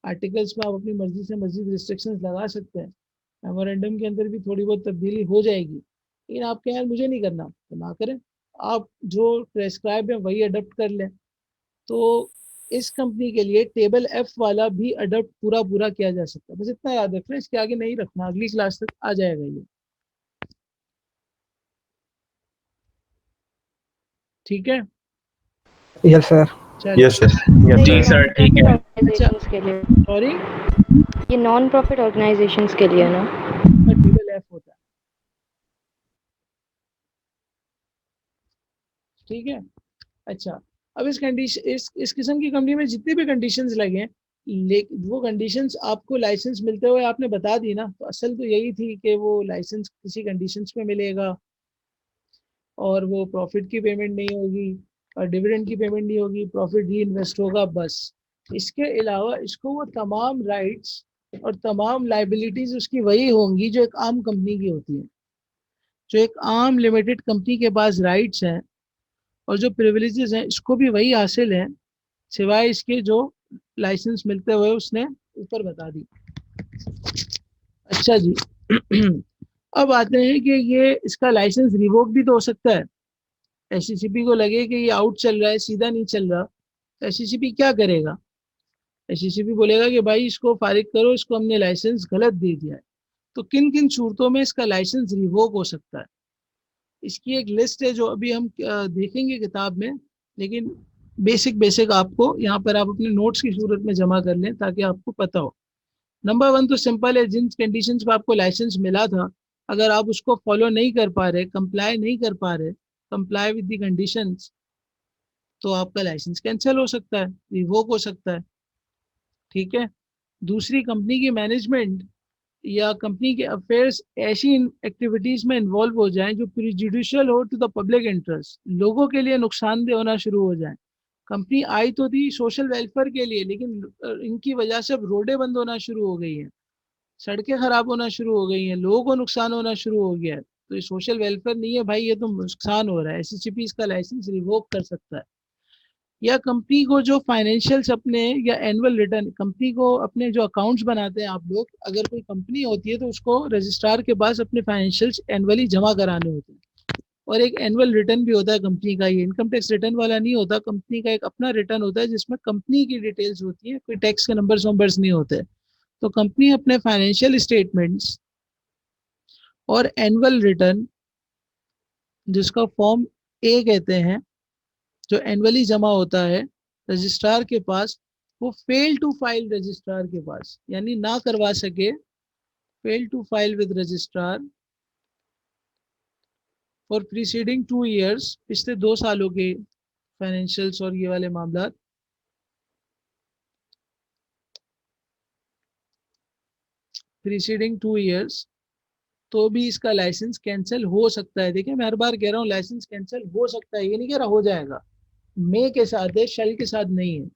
आर्टिकल्स में आप अपनी मर्जी से मजीद रिस्ट्रिक्शंस लगा सकते हैं, मेमोरेंडम के अंदर भी थोड़ी बहुत तब्दीली हो जाएगी, लेकिन आप कहें यार मुझे नहीं करना तो ना करें, आप जो प्रेस्क्राइब है वही अडॉप्ट कर लें। तो इस कंपनी के लिए टेबल एफ वाला भी अडॉप्ट पूरा किया जा सकता है, बस इतना याद रखना, इसके आगे नहीं रखना, अगली क्लास तक आ जाएगा ये। ठीक है, यस सर। Yes sir. जी सर ठीक है। ऑर्गेनाइजेशंस के लिए, सॉरी, ये नॉन प्रॉफिट ऑर्गेनाइजेशंस के लिए ना। टेबल एफ होता है, ठीक है। अच्छा, अब इस कंडीशन इस किस्म की कंपनी में जितने भी कंडीशंस लगे, वो कंडीशंस आपको लाइसेंस मिलते हुए आपने बता दी ना, तो असल तो यही थी कि वो लाइसेंस किसी कंडीशंस पे मिलेगा और वो प्रॉफिट की पेमेंट नहीं होगी और डिविडेंड की पेमेंट नहीं होगी, प्रॉफिट री इन्वेस्ट होगा बस। इसके अलावा इसको वो तमाम राइट्स और तमाम लाइबिलिटीज उसकी वही होंगी जो एक आम कंपनी की होती है। जो एक आम लिमिटेड कंपनी के पास राइट्स हैं और जो प्रिविलेजेस हैं, इसको भी वही हासिल है, सिवाय इसके जो लाइसेंस मिलते हुए उसने ऊपर बता दी। अच्छा जी, अब आते हैं कि ये इसका लाइसेंस रिवोक भी तो हो सकता है। एससीसीपी को लगे कि ये आउट चल रहा है, सीधा नहीं चल रहा, तो एससीसीपी क्या करेगा? एससीसीपी बोलेगा कि भाई इसको फारिग करो, इसको हमने लाइसेंस गलत दे दिया है। तो किन किन सूरतों में इसका लाइसेंस रिवोक हो सकता है, इसकी एक लिस्ट है जो अभी हम देखेंगे किताब में, लेकिन बेसिक आपको यहाँ पर आप अपने नोट्स की सूरत में जमा कर लें ताकि आपको पता हो। नंबर 1 तो सिंपल है, जिन कंडीशंस पे आपको लाइसेंस मिला था, अगर आप उसको फॉलो नहीं कर पा रहे, कंप्लाई नहीं कर पा रहे, कंप्लाई विद द कंडीशंस, तो आपका लाइसेंस कैंसिल हो सकता है, रिवोक हो सकता है, ठीक है। दूसरी, कंपनी की मैनेजमेंट या कंपनी के अफेयर्स ऐसी एक्टिविटीज में इन्वॉल्व हो जाएं जो प्रिजुडिशियल हो टू द पब्लिक इंटरेस्ट, लोगों के लिए नुकसानदेह होना शुरू हो जाए। कंपनी आई तो थी सोशल वेलफेयर के लिए, लेकिन इनकी वजह से अब रोडें बंद होना शुरू हो गई हैं, सड़कें खराब होना शुरू हो गई हैं, लोगों को नुकसान होना शुरू हो गया है, तो ये सोशल वेलफेयर नहीं है भाई, ये तो नुकसान हो रहा है। एससीसीपी इसका लाइसेंस रिवोक कर सकता है। या कंपनी को जो फाइनेंशियल्स अपने या एनुअल रिटर्न, कंपनी को अपने जो अकाउंट्स बनाते हैं आप लोग, अगर कोई कंपनी होती है तो उसको रजिस्ट्रार के पास अपने फाइनेंशियल्स एनुअली जमा कराने होते हैं, और एक एनुअल रिटर्न भी होता है कंपनी का। ये इनकम टैक्स रिटर्न वाला नहीं होता, कंपनी का एक अपना रिटर्न होता है जिसमें कंपनी की डिटेल्स होती है, कोई टैक्स के नंबर्स वंबर्स नहीं होते। तो कंपनी अपने फाइनेंशियल स्टेटमेंट्स और एनुअल रिटर्न, जिसका फॉर्म ए कहते हैं, जो एनुअली जमा होता है रजिस्ट्रार के पास, वो फेल टू फाइल रजिस्ट्रार के पास, यानी ना करवा सके, fail to file with registrar for preceding 2 years, पिछले 2 सालों के फाइनेंशियल्स और ये वाले मामला, प्रीसीडिंग 2 years, तो भी इसका लाइसेंस कैंसिल हो सकता है। देखिए मैं हर बार कह रहा हूँ लाइसेंस कैंसिल हो सकता है, ये नहीं कह रहा हो जाएगा, मे के साथ है, शेल के साथ नहीं है।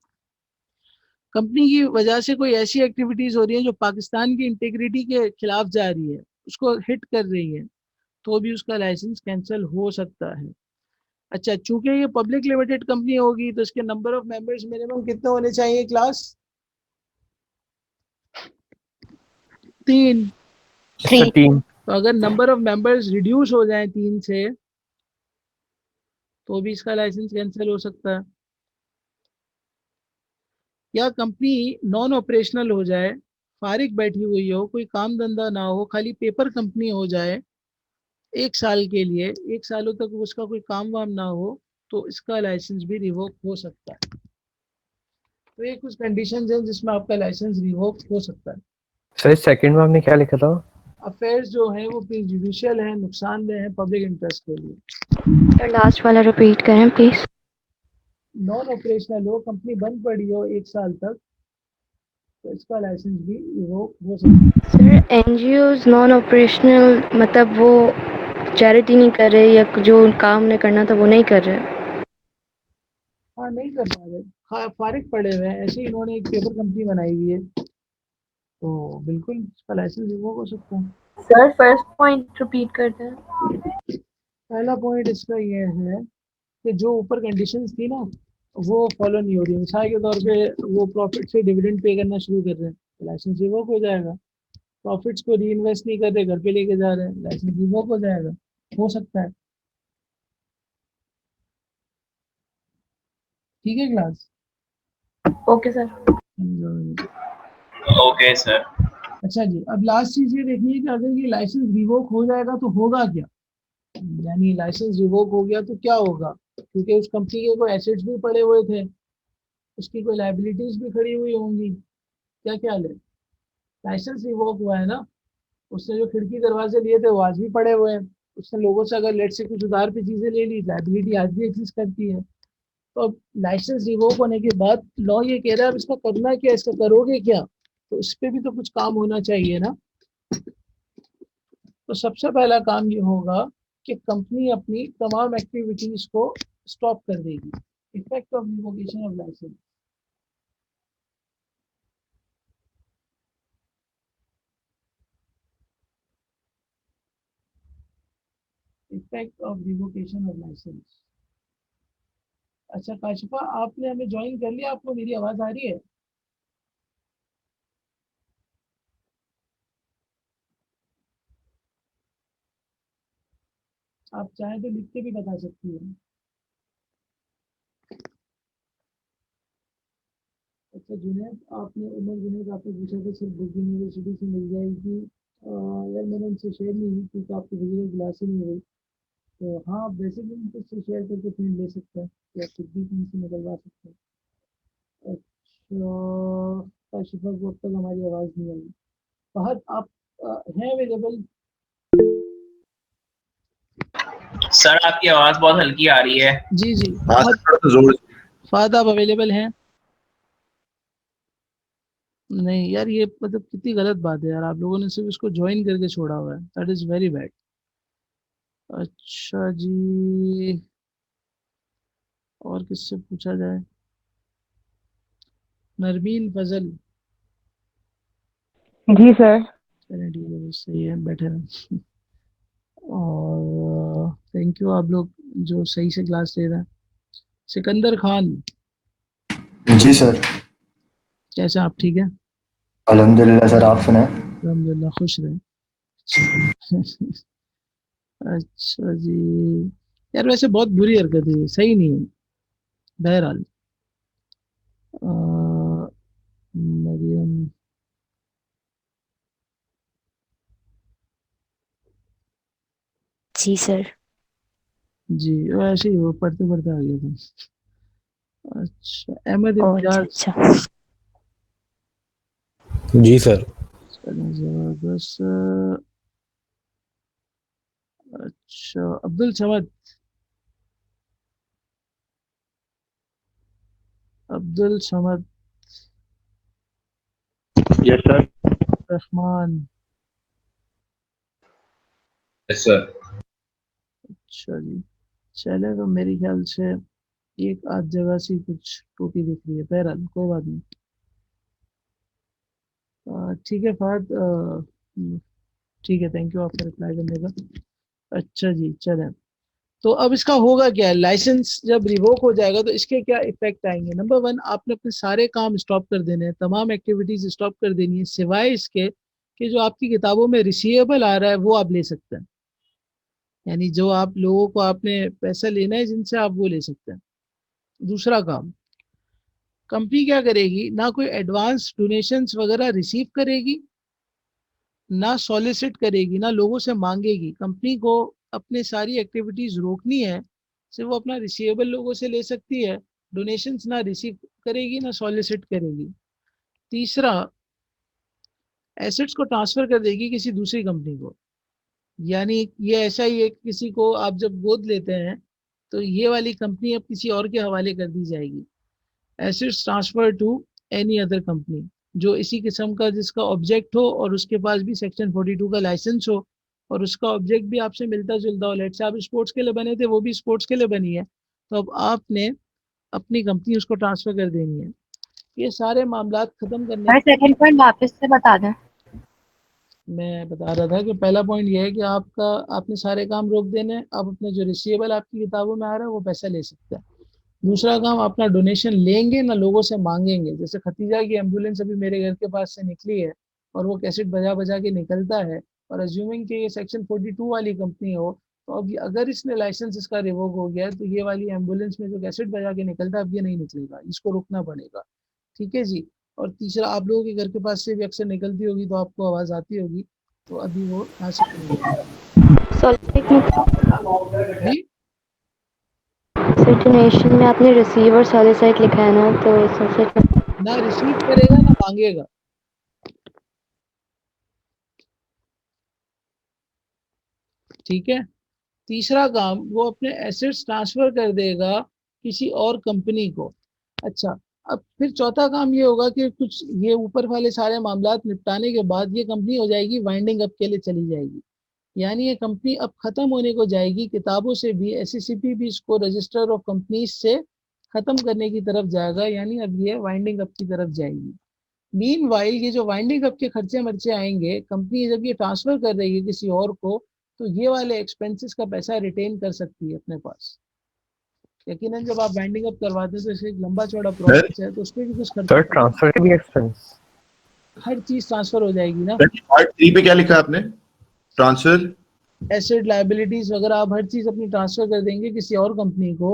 कंपनी की वजह से कोई ऐसी एक्टिविटीज हो रही है जो पाकिस्तान की इंटीग्रिटी के खिलाफ जा रही है, उसको हिट कर रही है, तो भी उसका लाइसेंस कैंसिल हो सकता है। अच्छा, चूंकि ये पब्लिक लिमिटेड कंपनी होगी तो इसके नंबर ऑफ मेंबर्स मिनिमम कितने होने चाहिए क्लास? 3। तो अगर नंबर ऑफ मेंबर्स रिड्यूस हो जाए 3 से, तो भी इसका लाइसेंस कैंसिल हो सकता है। या कंपनी नॉन ऑपरेशनल हो जाए, फारिग बैठी हुई हो, कोई काम धंधा ना हो, खाली पेपर कंपनी हो जाए 1 साल के लिए, 1 सालों तक उसका कोई काम वाम ना हो, तो इसका लाइसेंस भी रिवोक हो सकता है। तो ये कुछ कंडीशंस हैं जिसमें आपका लाइसेंस रिवोक हो सकता है। सर सेकंड में आपने क्या लिखा था? अफेयर्स जो हैं वो प्रीजुडिशियल हैं, नुकसानदेह हैं पब्लिक इंटरेस्ट के लिए। सर लास्ट वाला रिपीट करें प्लीज। नॉन ऑपरेशनल हो, कंपनी बंद पड़ी हो 1 साल तक, तो इसका लाइसेंस भी रिवोक हो सकता है। सर एनजीओज नॉन ऑपरेशनल मतलब वो चैरिटी नहीं कर रहे या जो काम ने करना था वो नहीं कर रहे? हाँ, नहीं कर पा रहे, फारिग पड़े हुए हैं, ऐसे ही इन्होंने एक पेपर कंपनी बनाई हुई है, तो बिल्कुल इसका लाइसेंस रिवोक हो सकता है। सर फर्स्ट पॉइंट रिपीट करते हैं। पहला पॉइंट इसका ये है कि जो ऊपर कंडीशंस थी ना, वो फॉलो नहीं हो रही। मिसाल के तौर पे वो प्रॉफिट से डिविडेंड पे करना शुरू कर रहे हैं, तो लाइसेंस रिवोक हो जाएगा। प्रॉफिट्स को री इन्वेस्ट नहीं कर रहे, घर पे लेके जा रहे हैं, लाइसेंस रिवोक हो जाएगा, हो सकता है। ठीक है class? Okay sir. Okay sir. अच्छा जी, अब लास्ट चीज ये देखनी है कि अगर ये लाइसेंस रिवोक हो जाएगा तो होगा क्या, यानी लाइसेंस रिवोक हो गया तो क्या होगा, क्योंकि उस कंपनी के कोई एसेट्स भी पड़े हुए थे, उसकी कोई लाइबिलिटीज भी खड़ी हुई होंगी। क्या ख्याल है? लाइसेंस रिवोक हुआ है ना, उसने जो खिड़की दरवाजे लिए थे वो आज भी पड़े हुए हैं। उसने लोगों से अगर लेट से कुछ उधार पे चीजें ले ली, लाइबिलिटी आज भी एग्जिस्ट करती है। तो अब लाइसेंस रिवोक होने के बाद लॉ ये कह रहा है अब इसका करना क्या, इसका करोगे क्या? तो इस पे भी तो कुछ काम होना चाहिए ना। तो सबसे पहला काम ये होगा कि कंपनी अपनी तमाम एक्टिविटीज को स्टॉप कर देगी। Effect of revocation of licence. Effect of revocation of licence. अच्छा काशिफा, आपने हमें ज्वाइन कर लिया, आपको मेरी आवाज आ रही है? आप चाहें तो लिख के भी बता सकती हैं। अच्छा जुनैद, आपने उमर जुनैद आपने पूछा था सिर्फ बुक यूनिवर्सिटी से मिल जाएगी। यार मैंने उनसे शेयर नहीं की क्योंकि आपको विजिबल क्लास ही नहीं हुई। तो हाँ, आप वैसे भी उनसे शेयर करके प्रिंट ले सकते हैं या खुद भी कहीं से निकलवा सकते हैं। अच्छा काशिफा को अब तक हमारी आवाज़ नहीं आई। फहद आप हैं अवेलेबल? सर आपकी आवाज बहुत हल्की आ रही है। जी जी जोर फहद आप अवेलेबल हैं? नहीं यार, ये मतलब कितनी गलत बात है यार, आप लोगों ने सिर्फ इसको ज्वाइन करके छोड़ा हुआ है। That is very bad. अच्छा जी, और किससे पूछा जाए? नरमीन फजल। जी सर। चलिए ठीक है, बस सही है, बैठे रहें। और थैंक यू आप लोग जो सही से क्लास ले रहे हैं। सिकंदर खान। जी सर। कैसे आप, ठीक है? अल्हम्दुलिल्लाह सर, आप सुनाएं। अल्हम्दुलिल्लाह, खुश रहे। अच्छा जी, यार वैसे बहुत बुरी हरकत है, सही नहीं है। बहरहाल मरियम, जी सर। जी वैसे ही वो पढ़ते पढ़ते आ गया था। अच्छा अहमद इम्तियाज। अच्छा। जी सर। चलें जबरदस्त। अच्छा Abdul Samad. Abdul Samad. Yes sir. Rahman. Yes sir. अच्छा जी, चले तो मेरे ख्याल से एक आध जगह से कुछ टूटी दिख रही है। बहरहाल कोई बात नहीं। ठीक है फहद, ठीक है, थैंक यू आपका रिप्लाई करने का। अच्छा जी चलें, तो अब इसका होगा क्या? लाइसेंस जब रिवोक हो जाएगा तो इसके क्या इफेक्ट आएंगे? नंबर वन, आपने अपने सारे काम स्टॉप कर देने हैं, तमाम एक्टिविटीज स्टॉप कर देनी है, सिवाय इसके कि जो आपकी किताबों में रिसीवेबल आ रहा है वो आप ले सकते हैं। यानी जो आप लोगों को आपने पैसा लेना है जिनसे, आप वो ले सकते हैं। दूसरा काम, कंपनी क्या करेगी, ना कोई एडवांस डोनेशंस वगैरह रिसीव करेगी, ना सॉलिसिट करेगी, ना लोगों से मांगेगी। कंपनी को अपने सारी एक्टिविटीज रोकनी है, सिर्फ वो अपना रिसीवेबल लोगों से ले सकती है, डोनेशंस ना रिसीव करेगी ना सॉलिसिट करेगी। तीसरा, एसेट्स को ट्रांसफर कर देगी किसी दूसरी कंपनी को। यानी ये ऐसा ही है, किसी को आप जब गोद लेते हैं तो ये वाली कंपनी अब किसी और के हवाले कर दी जाएगी। Assets transfer to any other company जो इसी किस्म का, जिसका ऑब्जेक्ट हो और उसके पास भी सेक्शन 42 का लाइसेंस हो और उसका ऑब्जेक्ट भी आपसे मिलता जुलता हो। लेट से आप स्पोर्ट्स के लिए बने थे, वो भी स्पोर्ट्स के लिए बनी है, तो अब आपने अपनी कंपनी उसको ट्रांसफर कर देनी है। ये सारे मामला खत्म करने। सेकंड पॉइंट वापस से बता दें। मैं बता रहा था कि पहला पॉइंट ये है कि आपने सारे काम रोक देने। आप अपने जो रिसीवेबल आपकी किताबों में आ रहा है वो पैसा ले सकते हैं। दूसरा काम, अपना डोनेशन लेंगे ना लोगों से मांगेंगे। जैसे खतीजा की एम्बुलेंस अभी मेरे घर के पास से निकली है और वो कैसेट बजा बजा के निकलता है, और अज्यूमिंग कि ये सेक्शन 42 वाली कंपनी हो, तो अब अगर इसने लाइसेंस इसका रिवोक हो गया तो ये वाली एम्बुलेंस में जो कैसेट बजा के निकलता है अब ये नहीं निकलेगा, इसको रुकना पड़ेगा। ठीक है जी। और तीसरा, आप लोगों के घर के पास से भी अक्सर निकलती होगी तो आपको आवाज़ आती होगी, तो अभी वो यहाँ से जी डेस्टिनेशन में आपने रिसीव और सॉलिसिट लिखा है ना, तो सबसे ना रिसीव करेगा ना मांगेगा। ठीक है। तीसरा काम, वो अपने एसेट्स ट्रांसफर कर देगा किसी और कंपनी को। अच्छा, अब फिर चौथा काम ये होगा कि कुछ ये ऊपर वाले सारे मामलात निपटाने के बाद ये कंपनी हो जाएगी वाइंडिंग अप के लिए चली जाएगी। यानी ये कंपनी अब खत्म होने को जाएगी, किताबों से भी एससीसीपी भी इसको रजिस्टर ऑफ कंपनीज से खत्म करने की तरफ जाएगा, यानी अब ये वाइंडिंग अप की तरफ जाएगी। मीनवाइल ये जो वाइंडिंग अप के खर्चे मर्चे आएंगे, कंपनी जब ये ट्रांसफर कर रही है किसी और को, तो ये वाले एक्सपेंसेस का पैसा रिटेन कर सकती है अपने पास। यकीनन जब आप वाइंडिंग अप करवाते हैं तो इससे एक लंबा चौड़ा प्रोसेस है, तो उसपे भी कुछ खर्चा सर ट्रांसफर के भी एक्सपेंस, हर चीज ट्रांसफर हो जाएगी ना। पार्ट 3 पे क्या लिखा है आपने? ट्रांसफर एसेट लायबिलिटीज वगैरह आप हर चीज अपनी ट्रांसफर कर देंगे किसी और कंपनी को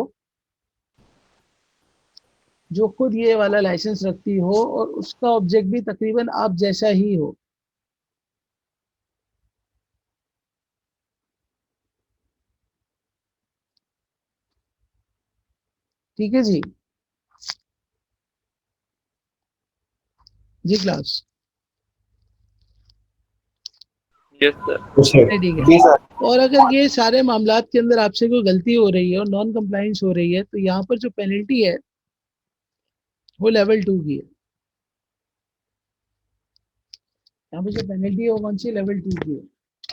जो खुद ये वाला लाइसेंस रखती हो और उसका ऑब्जेक्ट भी तकरीबन आप जैसा ही हो। ठीक है जी। जी क्लास यस सर। ठीक है। और अगर ये सारे मामलात के अंदर आपसे कोई गलती हो रही है और नॉन कंप्लाइंस हो रही है, तो यहाँ पर जो पेनल्टी है वो लेवल 2 की है। यहाँ पर जो पेनल्टी है वो कौन सी, लेवल 2 की है।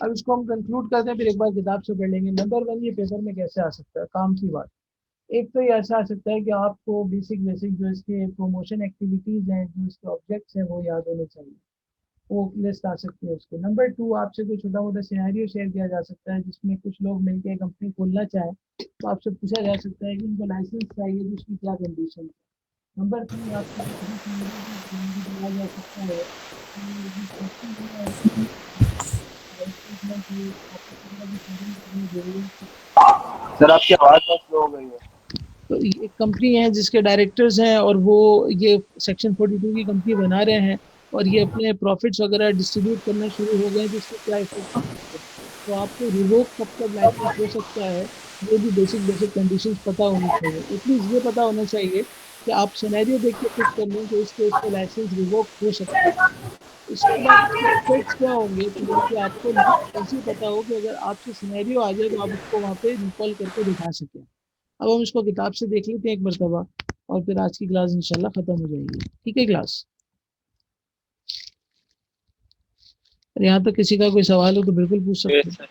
अब इसको हम कंक्लूड करते हैं, फिर एक बार किताब से पढ़ लेंगे। नंबर 1, ये पेपर में कैसे आ सकता है, काम की बात। एक तो ये ऐसा आ सकता है कि आपको बेसिक जो इसके प्रमोशन एक्टिविटीज हैं, जो इसके ऑब्जेक्ट्स हैं, वो याद होने चाहिए, वो लिस्ट आ सकती है उसके। नंबर 2, आपसे कोई छोटा मोटा सिनेरियो शेयर किया जा सकता है जिसमें कुछ लोग मिलकर कंपनी खोलना चाहें, तो आपसे पूछा जा सकता है कि उनको लाइसेंस चाहिए तो उसकी क्या कंडीशन है। नंबर 3, आपसे दिया जा सकता है सर आपकी आवाज बहुत स्लो हो गई है। तो एक कंपनी है जिसके डायरेक्टर्स हैं और वो ये सेक्शन 42 की कंपनी बना रहे हैं और ये अपने प्रॉफिट्स वगैरह डिस्ट्रीब्यूट करना शुरू हो गए, जिससे क्या इफेक्ट है। तो आपको रिवोक कब तक लाइसेंस हो सकता है, ये भी बेसिक कंडीशंस पता होनी चाहिए। एटलीस्ट ये पता होना चाहिए कि आप सिनेरियो देख के पिक कर लें कि इस केस पे लाइसेंस रिवोक हो सकता है। इसके बाद इसके इफेक्ट्स क्या होंगे, तो बल्कि आपको ऐसे ही पता हो कि अगर आपसे सिनेरियो आ जाए तो आप उसको वहाँ पे रिकॉल करके दिखा सकें। अब हम इसको किताब से देख लेते हैं एक मरतबा, और फिर आज की क्लास इंशाल्लाह खत्म हो जाएगी। ठीक है क्लास? यहाँ तक किसी का कोई सवाल हो तो बिल्कुल पूछ सकते हैं।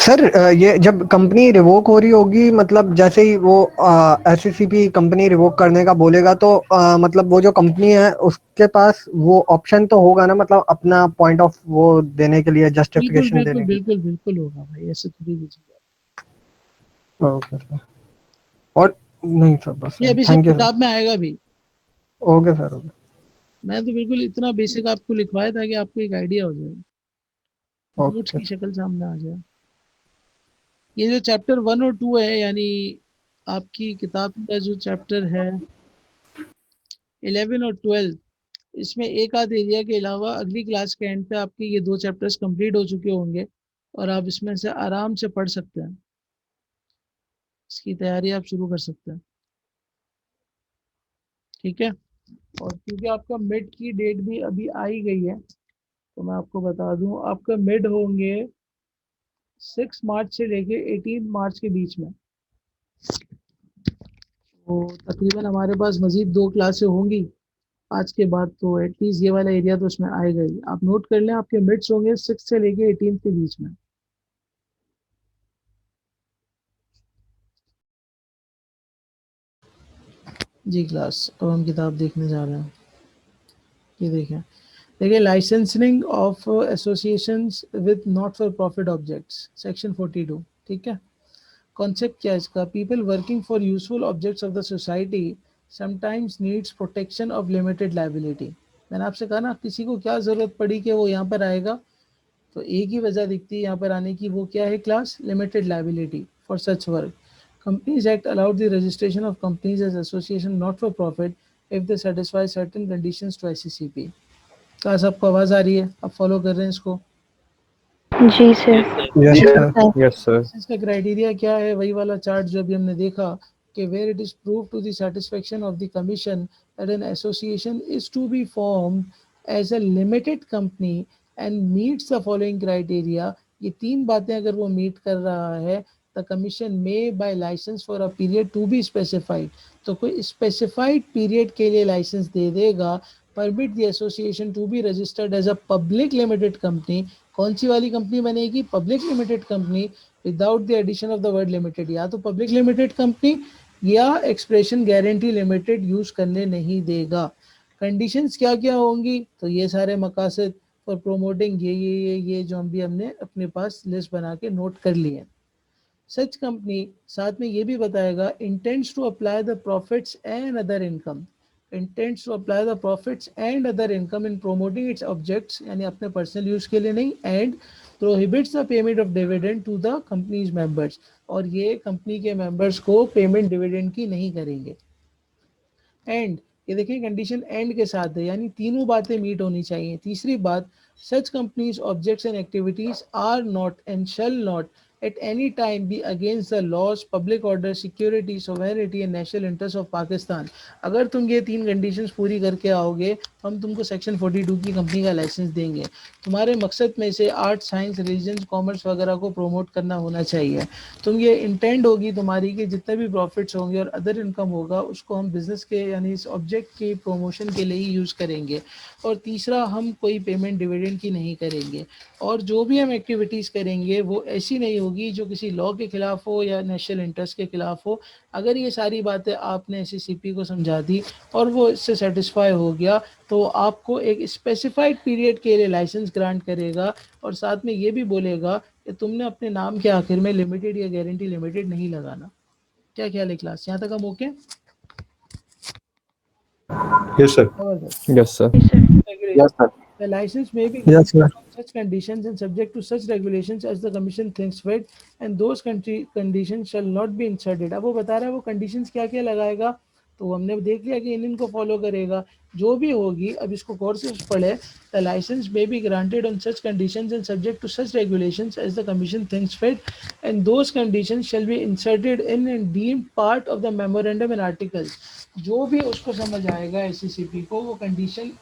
सर ये जब कंपनी रिवोक हो रही होगी, मतलब जैसे ही वो एससीसीपी कंपनी रिवोक करने का बोलेगा, तो मतलब वो जो कंपनी है उसके पास वो ऑप्शन तो होगा ना, मतलब अपना पॉइंट ऑफ वो देने के लिए, जस्टिफिकेशन देने के लिए। बिल्कुल होगा भाई, ऐसे थोड़ी ओके सर। और नहीं सर, बस ये अभी थैंक यू सर। किताब में आएगा भी। Okay sir, okay. मैं तो बिल्कुल इतना बेसिक आपको लिखवाया था कि आपको एक आइडिया हो जाए, नोट्स की शक्ल सामने आ जाए। ये जो चैप्टर 1 और 2 है, यानी आपकी किताब का जो चैप्टर है 11 और 12, इसमें एक आध एरिया के अलावा अगली क्लास के एंड पे आपके ये 2 चैप्टर्स कंप्लीट हो चुके होंगे और आप इसमें से आराम से पढ़ सकते हैं। इसकी तैयारी आप शुरू कर सकते हैं। ठीक है। और क्योंकि आपका मिड की डेट भी अभी आई गई है, तो मैं आपको बता दूं, आपका मिड होंगे 6 मार्च से लेके 18 मार्च के बीच में। तो तकरीबन हमारे पास मजीद 2 क्लासें होंगी आज के बाद, तो एटलीस्ट ये वाला एरिया तो उसमें आएगा ही। आप नोट कर लें, आपके मिड्स होंगे 6 से लेके 18 के बीच में। जी क्लास, अब हम किताब देखने जा रहे हैं। ये देखें, देखिए, licensing of associations with not for profit objects, section 42। ठीक है। कॉन्सेप्ट क्या है इसका? People working for useful objects of the society sometimes needs protection of limited liability. मैंने आपसे कहा ना, किसी को क्या ज़रूरत पड़ी कि वो यहाँ पर आएगा, तो एक ही वजह दिखती है यहाँ पर आने की, वो क्या है class? Limited liability for such work. Companies Act allowed the registration of companies as association not for profit if they satisfy certain conditions to SCCP. क्या सबको आवाज आ रही है? आप फॉलो कर रहे हैं इसको? जी sir. Yes sir. Yes sir. इसका क्राइटेरिया क्या है? वही वाला चार्ट जो अभी हमने देखा कि where it is proved to the satisfaction of the commission that an association is to be formed as a limited company and meets the following criteria. ये तीन बातें अगर वो मीट कर रहा है, the commission may by license for a period to be specified. तो कोई स्पेसिफाइड पीरियड के लिए लाइसेंस दे देगा, permit the association to be registered as a public limited company. कौन सी वाली कंपनी बनेगी? Public limited company without the addition of the word limited. या तो पब्लिक लिमिटेड कंपनी या एक्सप्रेशन गारंटी लिमिटेड यूज करने नहीं देगा. कंडीशंस क्या क्या होंगी? तो ये सारे मकासद फॉर प्रोमोटिंग ये जो हम भी हमने अपने पास लिस्ट बना के नोट कर लिए. सच कंपनी साथ में ये भी बताएगा intends to apply the profits and other income. intends to apply the profits and other income in promoting its objects, यानी अपने पर्सनल यूज के लिए नहीं, and prohibits the payment of dividend to the company's members. और ये कंपनी के मेंबर्स को पेमेंट डिविडेंड की नहीं करेंगे. एंड ये देखिए कंडीशन एंड के साथ है, यानी तीनों बातें मीट होनी चाहिए. तीसरी बात, such companies objects and activities are not and shall not at any time be against the laws, public order, security, sovereignty and national interest of Pakistan. अगर तुम ये तीन कंडीशंस पूरी करके आओगे, हम तुमको सेक्शन 42 की कंपनी का लाइसेंस देंगे. तुम्हारे मकसद में से आर्ट, साइंस, रिलीजन, कॉमर्स वगैरह को प्रमोट करना होना चाहिए. तुम ये इंटेंड होगी तुम्हारी कि जितने भी प्रॉफिट्स होंगे और अदर इनकम होगा उसको हम बिजनेस के यानी इस ऑब्जेक्ट के प्रमोशन के लिए ही यूज़ करेंगे. और तीसरा, हम कोई पेमेंट डिविडेंड की नहीं करेंगे. और जो भी हम एक्टिविटीज़ करेंगे वो ऐसी नहीं होगी जो किसी लॉ के खिलाफ हो या नेशनल इंटरेस्ट के खिलाफ हो. अगर ये सारी बातें आपने SCCP को समझा दी और वो इससे सेटिस्फाई हो गया तो आपको एक स्पेसिफाइड पीरियड के लिए लाइसेंस ग्रांट करेगा. और साथ में ये भी बोलेगा कि तुमने अपने नाम के आखिर में लिमिटेड या गारंटी लिमिटेड नहीं लगाना. क्या ख्याल है क्लास? यहाँ तक हम okay? Yes sir. Yes sir. Yes, sir. The license may be Yes, sir. such conditions and subject to such regulations as the commission thinks fit, and those conditions shall not be inserted. अब वो बता रहा है वो conditions क्या क्या लगाएगा. तो हमने देख लिया कि इनको फॉलो करेगा. जो भी होगी, अब इसको कोर्सेस पढ़े. The license may be granted on such conditions and subject to such regulations as the commission thinks fit, and those conditions shall be inserted in and deemed part of the memorandum and articles. जो भी उसको समझ आएगा SCCP को, वो कंडीशन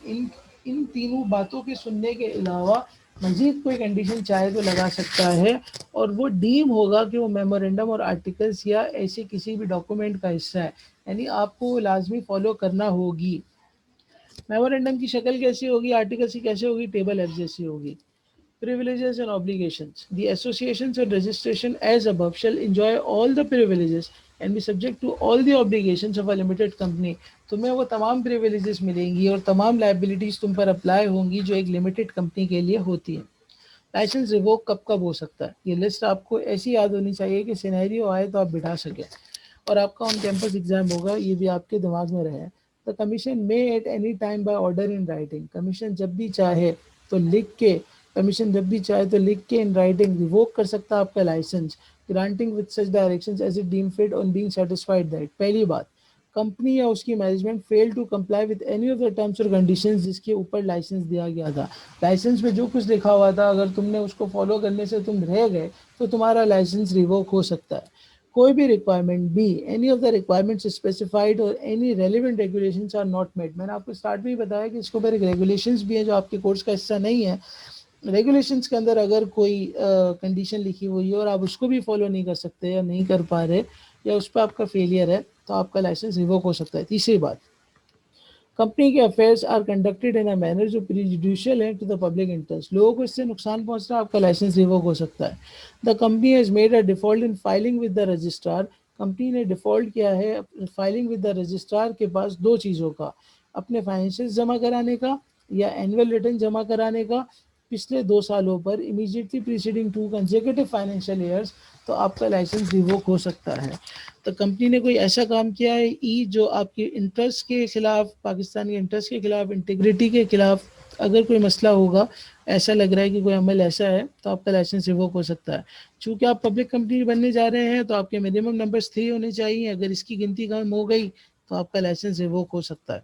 इन तीनों बातों के सुनने के अलावा मजीद कोई कंडीशन चाहे तो लगा सकता है. और वो डीम होगा कि वो मेमोरेंडम और आर्टिकल्स या ऐसे किसी भी डॉक्यूमेंट का हिस्सा है, यानी आपको लाजमी फॉलो करना होगी. मेमोरेंडम की शक्ल कैसी होगी, आर्टिकल्स की कैसे होगी? टेबल एफ जैसी होगी. Privileges and obligations. The associations and registration as above shall enjoy all the privileges and be subject to all the obligations of a limited company. तुम्हें वो तमाम privileges मिलेंगी और तमाम liabilities तुम पर अप्लाई होंगी जो एक लिमिटेड कंपनी के लिए होती है. लाइसेंस रिवोक कब कब हो सकता है, ये लिस्ट आपको ऐसी याद होनी चाहिए कि सिनेरियो आए तो आप बिठा सके. और आपका ऑन कैंपस एग्जाम होगा, ये भी आपके दिमाग में रहे. The commission may at any time by order in writing. Commission जब भी चाहे तो लिख के इन राइटिंग रिवोक कर सकता है आपका licence, granting with such directions as it deem fit on being satisfied that. पहली बात, कंपनी या उसकी management fail to comply with any of the terms और कंडीशंस जिसके ऊपर लाइसेंस दिया गया था. लाइसेंस में जो कुछ लिखा हुआ था, अगर तुमने उसको फॉलो करने से तुम रह गए तो तुम्हारा लाइसेंस रिवोक हो सकता है. कोई भी requirement be, any of the requirements specified और any relevant regulations are not met. मैंने आपको स्टार्ट में ही बताया कि इसके ऊपर एक रेगुलेशंस भी है जो आपके कोर्स का हिस्सा नहीं है. रेगुलेशंस के अंदर अगर कोई कंडीशन लिखी हुई है और आप उसको भी फॉलो नहीं कर सकते या नहीं कर पा रहे या उस पर आपका फेलियर है तो आपका लाइसेंस रिवोक हो सकता है. तीसरी बात, कंपनी के affairs are conducted in a manner जो प्रीजुडिशियल है टू द पब्लिक इंटरेस्ट. लोगों को इससे नुकसान पहुंच रहा है, आपका लाइसेंस रिवोक हो सकता है. The company has made a default in filing with the registrar. Company ने डिफॉल्ट किया है फाइलिंग विद द रजिस्ट्रार के पास दो चीज़ों का, अपने फाइनेंशियल जमा कराने का या एनुअल रिटर्न जमा कराने का. पिछले 2 सालों पर immediately preceding 2 consecutive financial years, तो आपका लाइसेंस रिवोक हो सकता है। तो कंपनी ने कोई ऐसा काम किया है जो आपके इंटरेस्ट के खिलाफ, पाकिस्तान के इंटरेस्ट के खिलाफ, इंटीग्रिटी के खिलाफ अगर कोई मसला होगा, ऐसा लग रहा है कि कोई अमल ऐसा है, तो आपका लाइसेंस रिवोक हो सकता है। चूँकि आप पब्लिक कंपनी बनने जा रहे हैं तो आपके मिनिमम नंबर्स 3 होने चाहिए, अगर इसकी गिनती कम हो गई तो आपका लाइसेंस रिवोक हो सकता है।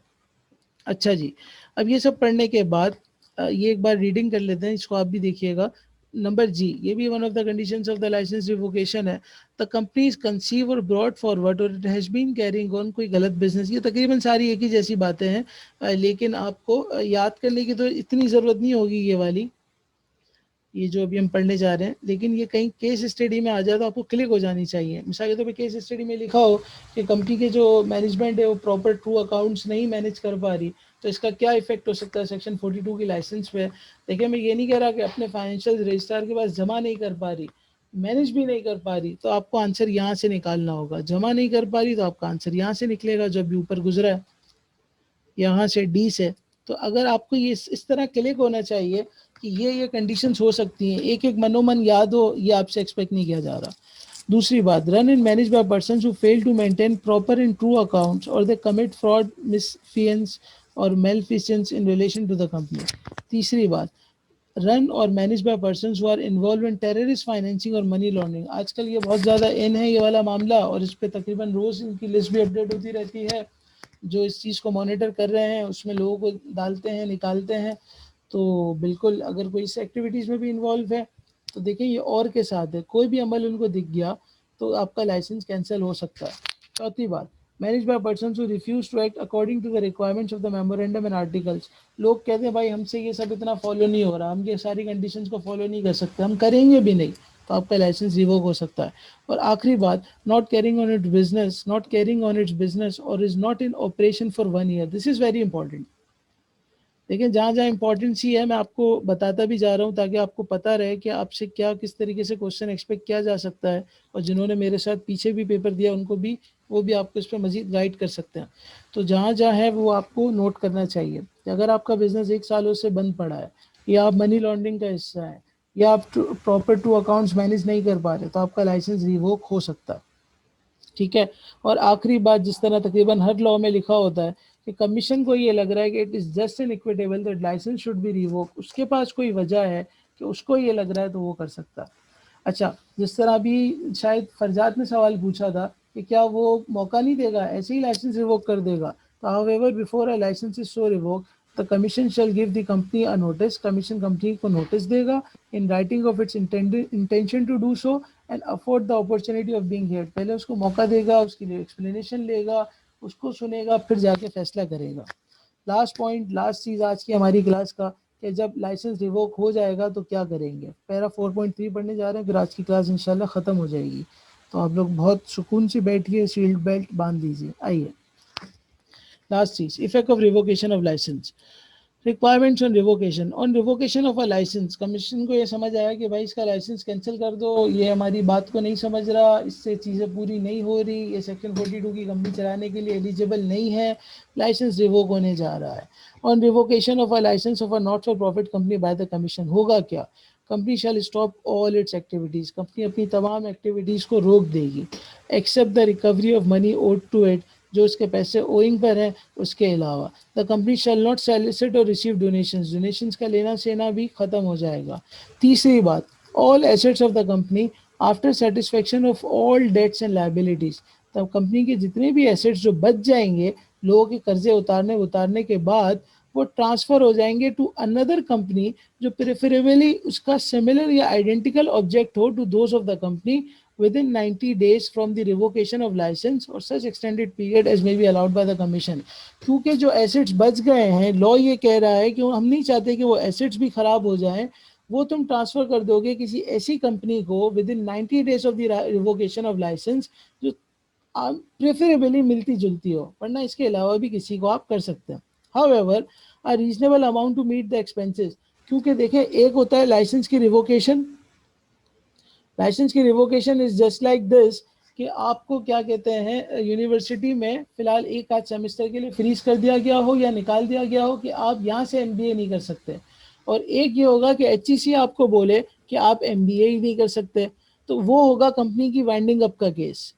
अच्छा जी, अब ये सब पढ़ने के बाद ये एक बार रीडिंग कर लेते हैं, इसको आप भी देखिएगा। नंबर जी, ये भी one of the conditions of the licence revocation है। The company is conceive or brought forward or it has been carrying on कोई गलत बिजनेस। ये तकरीबन सारी एक ही जैसी बातें हैं, लेकिन आपको याद करने की तो इतनी ज़रूरत नहीं होगी ये वाली, ये जो अभी हम पढ़ने जा रहे हैं, लेकिन ये कहीं केस स्टडी में आ जाए तो आपको क्लिक हो जानी चाहिए। मिसाल के तौर पे केस स्टडी में लिखा हो कि कंपनी के जो मैनेजमेंट है वो प्रॉपर ट्रू अकाउंट्स नहीं मैनेज कर पा रही, तो इसका क्या इफेक्ट हो सकता है सेक्शन 42 की लाइसेंस पे। देखिए, मैं ये नहीं कह रहा कि अपने फाइनेंशियल रजिस्ट्रार के पास जमा नहीं कर पा रही, मैनेज भी नहीं कर पा रही, तो आपको आंसर यहाँ से निकालना होगा। जमा नहीं कर पा रही तो आपका आंसर यहाँ से निकलेगा, जो अभी ऊपर गुजरा है यहाँ से, डी से। तो अगर आपको ये इस तरह क्लिक होना चाहिए कि ये कंडीशंस हो सकती हैं, एक एक मनोमन याद हो, ये आपसे एक्सपेक्ट नहीं किया जा रहा। दूसरी बात, run and manage by persons who fail to maintain proper and true accounts और दे कमिट फ्रॉड, मिसफियंस और malfeasance in relation to the company. तीसरी बात, रन और manage by persons who are involve in terrorist financing और मनी लॉन्ड्रिंग। आजकल ये बहुत ज़्यादा इन है ये वाला मामला, और इस पर तकरीबन रोज़ इनकी लिस्ट भी अपडेट होती रहती है। जो इस चीज़ को मॉनिटर कर रहे हैं उसमें लोगों को डालते हैं, निकालते हैं। तो बिल्कुल अगर कोई इस एक्टिविटीज़ में भी इन्वॉल्व है तो देखिए ये और के साथ है, कोई भी अमल उनको दिख गया तो आपका लाइसेंस कैंसिल हो सकता है। चौथी बात, manage by person who refuse to act according to the requirements of the memorandum and articles. लोग कहते हैं भाई हमसे ये सब इतना फॉलो नहीं हो रहा, हम ये सारी कंडीशंस को फॉलो नहीं कर सकते, हम करेंगे भी नहीं, तो आपका लाइसेंस रिवोक हो सकता है। और आखिरी बात, not carrying on its business और is not in operation for 1 year. This is very important. देखिए, जहाँ जहाँ इंपॉर्टेंस ही है मैं आपको बताता भी जा रहा हूँ, ताकि आपको पता रहे कि आपसे क्या किस तरीके से क्वेश्चन एक्सपेक्ट किया जा सकता है। और जिन्होंने मेरे साथ पीछे भी पेपर दिया उनको भी, वो भी आपको इस पर मजीद गाइड कर सकते हैं। तो जहाँ जहाँ है वो आपको नोट करना चाहिए कि अगर आपका बिजनेस 1 सालों से बंद पड़ा है, या आप मनी लॉन्ड्रिंग का हिस्सा है, या आप प्रॉपर टू अकाउंट्स मैनेज नहीं कर पा रहे, तो आपका लाइसेंस रिवोक हो सकता है। ठीक है। और आखिरी बात, जिस तरह तकरीबन हर लॉ में लिखा होता है कि कमीशन को ये लग रहा है कि it is just an equitable that licence should be revoke, उसके पास कोई वजह है कि उसको ये लग रहा है तो वो कर सकता है। अच्छा, जिस तरह अभी शायद फरजात ने सवाल पूछा था कि क्या वो मौका नहीं देगा, ऐसे ही लाइसेंस रिवोक कर देगा। तो however before a licence is so revoke the commission shall give the company a notice. Commission company को नोटिस देगा in writing of its intention to do so and afford the opportunity of being heard. पहले उसको मौका देगा, उसके लिए एक्सप्लेनेशन लेगा, उसको सुनेगा, फिर जाके फैसला करेगा। लास्ट पॉइंट, लास्ट चीज़ आज की हमारी क्लास का, कि जब लाइसेंस रिवोक हो जाएगा तो क्या करेंगे। पैरा 4.3 पढ़ने जा रहे हैं, फिर आज की क्लास इंशाल्लाह ख़त्म हो जाएगी। तो आप लोग बहुत सुकून से बैठिए, सीट बेल्ट बांध लीजिए। आइए, लास्ट चीज़, effect of revocation of licence. Requirements on revocation of a licence. Commission को ये समझ आया कि भाई इसका लाइसेंस कैंसिल कर दो, ये हमारी बात को नहीं समझ रहा, इससे चीज़ें पूरी नहीं हो रही, ये सेक्शन 42 की कंपनी चलाने के लिए एलिजिबल नहीं है, लाइसेंस रिवोक होने जा रहा है। On revocation of a licence of a not for profit company by the commission, होगा क्या? Company shall stop all its activities. Company अपनी तमाम एक्टिविटीज़ को रोक देगी, except the recovery of money owed to it, जो उसके पैसे ओइंग पर हैं उसके अलावा। The company shall not solicit or receive donations का लेना सेना भी ख़त्म हो जाएगा। तीसरी बात, all assets of the company after satisfaction of all debts and liabilities. तब कंपनी के जितने भी एसेट्स जो बच जाएंगे लोगों के कर्जे उतारने के बाद, वो ट्रांसफ़र हो जाएंगे टू अनदर कंपनी जो प्रेफरेबली उसका सिमिलर या आइडेंटिकल ऑब्जेक्ट हो to those of the company within 90 days from the revocation of license or such extended period as may be allowed by the commission। क्योंकि जो एसेट्स बच गए हैं, लॉ ये कह रहा है कि हम नहीं चाहते कि वो एसेट्स भी खराब हो जाएं, वो तुम ट्रांसफर कर दोगे किसी ऐसी कंपनी को within 90 days of the revocation of license जो प्रेफरेबली मिलती जुलती हो, वरना इसके अलावा भी किसी को आप कर सकते हैं। However, a reasonable amount to meet the expenses। क्योंकि देखें, एक होता है लाइसेंस की रिवोकेशन। लाइसेंस की revocation is just like this कि आपको क्या कहते हैं, यूनिवर्सिटी में फ़िलहाल एक आध सेमेस्टर के लिए फ्रीज कर दिया गया हो या निकाल दिया गया हो कि आप यहाँ से MBA नहीं कर सकते। और एक ये होगा कि एचईसी आपको बोले कि आप एमबीए ही नहीं कर सकते, तो वो होगा कंपनी की वाइंडिंग अप का केस।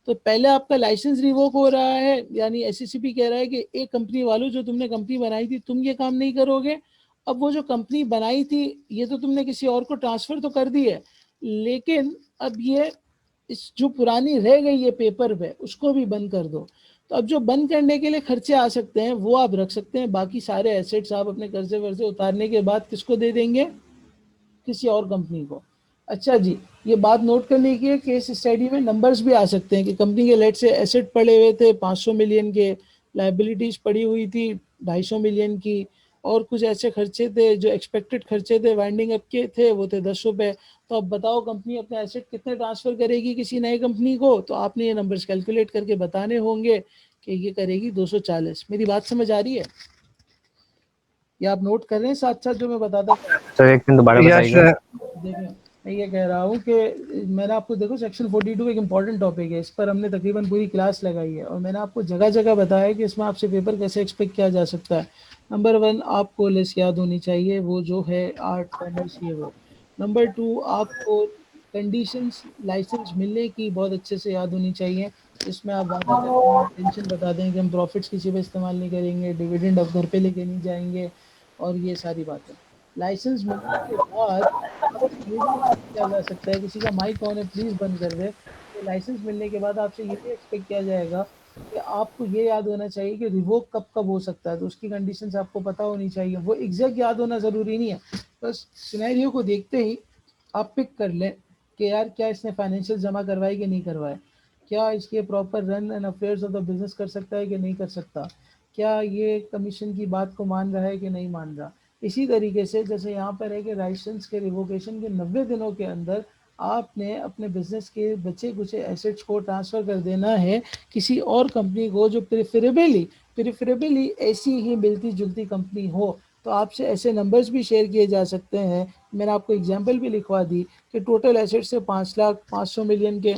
तो पहले आपका लाइसेंस रिवोक हो रहा है, यानी एससीसीपी कह रहा है कि एक कंपनी वालों जो तुमने कंपनी बनाई थी तुम ये काम नहीं करोगे। अब वो जो कंपनी बनाई थी ये तो तुमने किसी और को ट्रांसफर तो कर दी है, लेकिन अब ये इस जो पुरानी रह गई है पेपर पे उसको भी बंद कर दो। तो अब जो बंद करने के लिए खर्चे आ सकते हैं वो आप रख सकते हैं, बाकी सारे एसेट्स आप अपने कर्जे वर्जे उतारने के बाद किसको दे देंगे, किसी और कंपनी को। अच्छा जी, ये बात नोट करने की है, केस स्टडी में नंबर्स भी आ सकते हैं कि कंपनी के लेट से एसेट पड़े हुए थे 500 मिलियन के, लाइबिलिटीज पड़ी हुई थी 250 मिलियन की, और कुछ ऐसे खर्चे थे जो एक्सपेक्टेड खर्चे थे वाइंडिंग अप के थे वो थे 10 रुपए। तो अब बताओ कंपनी अपने एसेट कितने ट्रांसफर करेगी किसी नई कंपनी को, तो आपने ये नंबर्स कैलकुलेट करके बताने होंगे कि ये करेगी 240। मेरी बात समझ आ रही है या आप नोट कर रहे हैं साथ साथ जो मैं बताता हूँ? सर एक मिनट दोबारा बताइएगा। देखिए मैं ये कह रहा हूँ कि मैंने आपको, देखो सेक्शन 42 एक इंपॉर्टेंट टॉपिक है, इस पर हमने तकरीबन पूरी क्लास लगाई है और मैंने आपको जगह जगह बताया कि इसमें आपसे पेपर कैसे एक्सपेक्ट किया जा सकता है। नंबर 1 आपको लिस्ट याद होनी चाहिए, वो जो है आर्ट कॉमर्स ये वो। नंबर 2 आपको कंडीशंस लाइसेंस मिलने की बहुत अच्छे से याद होनी चाहिए, इसमें आप वादा टेंशन बता दें कि हम प्रॉफिट्स किसी पे इस्तेमाल नहीं करेंगे, डिविडेंड अब घर पे लेके नहीं जाएंगे और ये सारी बातें। लाइसेंस मिलने के बाद ये भी किया जा सकता है, किसी का माइक ऑन है प्लीज़ बंद कर दे। तो लाइसेंस मिलने के बाद आपसे ये भी एक्सपेक्ट किया जाएगा कि आपको ये याद होना चाहिए कि रिवोक कब कब हो सकता है, तो उसकी कंडीशंस आपको पता होनी चाहिए। वो एग्जैक्ट याद होना ज़रूरी नहीं है, बस सिनेरियो को देखते ही आप पिक कर लें कि यार क्या इसने फाइनेंशियल जमा करवाए कि नहीं करवाए, क्या इसके proper run and affairs of the business कर सकता है कि नहीं कर सकता, क्या ये कमीशन की बात को मान रहा है कि नहीं मान रहा। इसी तरीके से जैसे यहाँ पर है कि लाइसेंस के रिवोकेशन के 90 दिनों के अंदर आपने अपने बिजनेस के बचे कुछ एसेट्स को ट्रांसफ़र कर देना है किसी और कंपनी को जो प्रेफरेबली ऐसी ही मिलती जुलती कंपनी हो। तो आपसे ऐसे नंबर्स भी शेयर किए जा सकते हैं, मैंने आपको एग्जांपल भी लिखवा दी कि टोटल एसेट्स से 5,500 मिलियन के,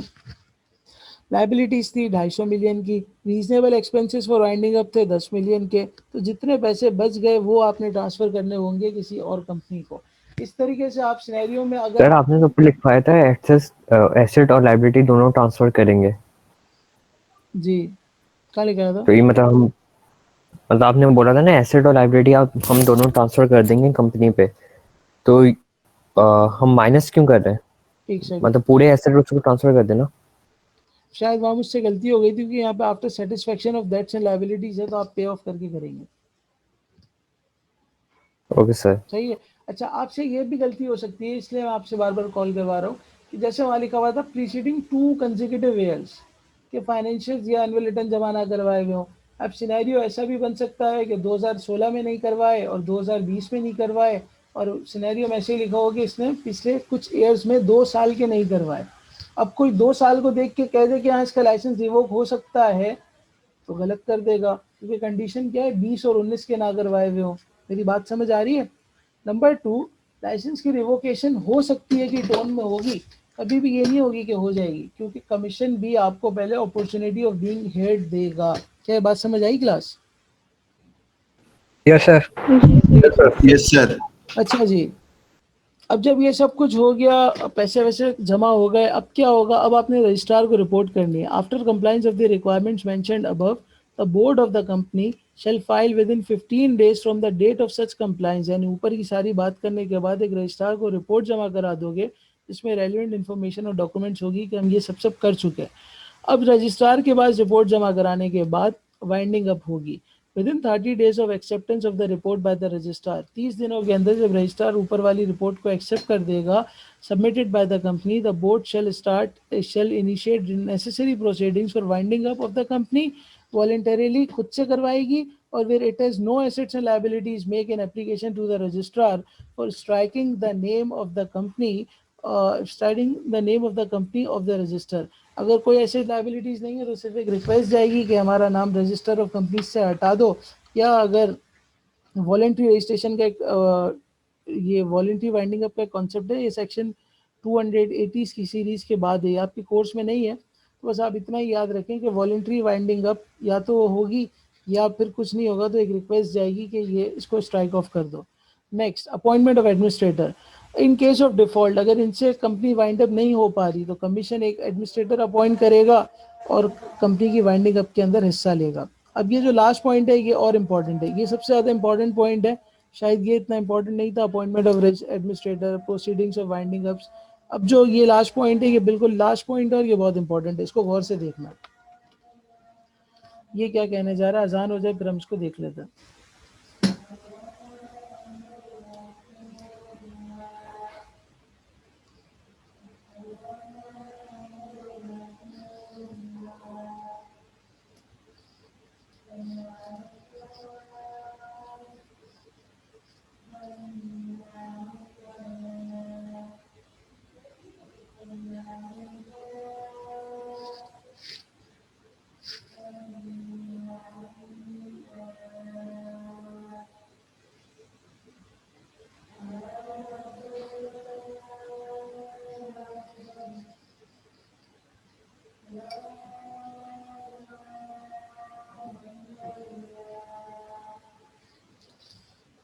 लाइबिलिटीज थी 250 मिलियन की, reasonable expenses for winding up थे 10 मिलियन के। तो जितने पैसे बच गए वो आपने ट्रांसफर करने होंगे किसी और कंपनी को। इस तरीके से आप सिनेरियो में अगर सर आपने तो ऊपर लिखवाया था एसेट और लाइबिलिटी दोनों ट्रांसफर करेंगे। जी क्या लिखा था? तो ये मतलब आपने बोला था ना एसेट और लाइबिलिटी आप हम दोनों ट्रांसफर कर देंगे कंपनी पे, तो हम माइनस क्यों कर रहे हैं? एक सेकंड, मतलब पूरे एसेट उसको ट्रांसफर कर देना। शायद वहाँ मुझसे गलती हो गई थी क्योंकि यहाँ पे after satisfaction of debts and liabilities है, तो आप पे ऑफ करके करेंगे। Okay sir. सही है। अच्छा आपसे ये भी गलती हो सकती है, इसलिए मैं आपसे बार बार कॉल करवा रहा हूँ कि जैसे वहाँ लिखा हुआ था प्रीसीडिंग 2 कंसेक्यूटिव ईयर्स के फाइनेंशियल या एनुअल रिटर्न जमा ना करवाए हुए हों। अब सिनेरियो ऐसा भी बन सकता है कि 2016 में नहीं करवाए और 2020 में नहीं करवाए, और सिनेरियो में ऐसे ही लिखा हो कि इसने पिछले कुछ ईयर्स में 2 साल के नहीं करवाए। अब कोई 2 साल को देख के कह दे कि हाँ इसका लाइसेंस रिवोक हो सकता है तो गलत कर देगा, क्योंकि कंडीशन क्या है 20 और 19 के ना करवाए हुए हो। मेरी बात समझ आ रही है? नंबर 2 लाइसेंस की रिवोकेशन हो सकती है कि टोन में होगी, कभी भी ये नहीं होगी कि हो जाएगी, क्योंकि कमीशन भी आपको पहले अपॉर्चुनिटी ऑफ बीइंग हेड देगा। क्या बात समझ आई class? Yes sir. Yes sir. अच्छा जी, अब जब ये सब कुछ हो गया, पैसे वैसे जमा हो गए, अब क्या होगा? अब आपने रजिस्ट्रार को रिपोर्ट करनी है। After compliance of the requirements mentioned above, the board of the company shall file within 15 days from the date of such compliance. यानी ऊपर की सारी बात करने के बाद एक रजिस्ट्रार को रिपोर्ट जमा करा दोगे जिसमें रेलिवेंट इन्फॉर्मेशन और डॉक्यूमेंट्स होगी कि हम ये सब कर चुके हैं। अब रजिस्ट्रार के पास रिपोर्ट जमा कराने के बाद वाइंडिंग अप होगी with in 30 days of acceptance of the report by the registrar. 30 दिनों के अंदर जब रजिस्ट्रार ऊपर वाली रिपोर्ट को एक्सेप्ट कर देगा submitted by the company, the board shall initiate necessary proceedings for winding up of the company. Voluntarily खुद से करवाएगी, और where it has no assets and liabilities make an application to the registrar for striking the name of the company, styling the name of the company of the register. अगर कोई ऐसे लाइबिलिटीज़ नहीं है तो सिर्फ एक रिक्वेस्ट जाएगी कि हमारा नाम रजिस्टर ऑफ कंपनी से हटा दो, या अगर वॉलेंट्री रजिस्ट्रेशन का एक ये वॉलेंट्री वाइंडिंग अप का कॉन्सेप्ट है, ये सेक्शन 280 की सीरीज़ के बाद है, आपके कोर्स में नहीं है, तो बस आप इतना ही याद रखें कि वॉलेंट्री वाइंडिंग अप या तो होगी या फिर कुछ नहीं होगा तो एक रिक्वेस्ट जाएगी कि ये इसको स्ट्राइक ऑफ कर दो। Next appointment of administrator. In case of default अगर इनसे कंपनी वाइंड अप नहीं हो पा रही तो कमीशन एक एडमिनिस्ट्रेटर अपॉइंट करेगा और कंपनी की वाइंडिंग अप के अंदर हिस्सा लेगा। अब ये जो लास्ट पॉइंट है ये और इम्पॉर्टेंट है, ये सबसे ज़्यादा इंपॉर्टेंट पॉइंट है, शायद ये इतना इंपॉर्टेंट नहीं था, appointment of administrator, proceedings of winding ups. अब जो ये लास्ट पॉइंट है ये बिल्कुल लास्ट पॉइंट है और ये बहुत इंपॉर्टेंट है, इसको गौर से देखना। ये क्या कहने जा रहा है, अजान हो जाए फिर हम इसको देख लेते हैं।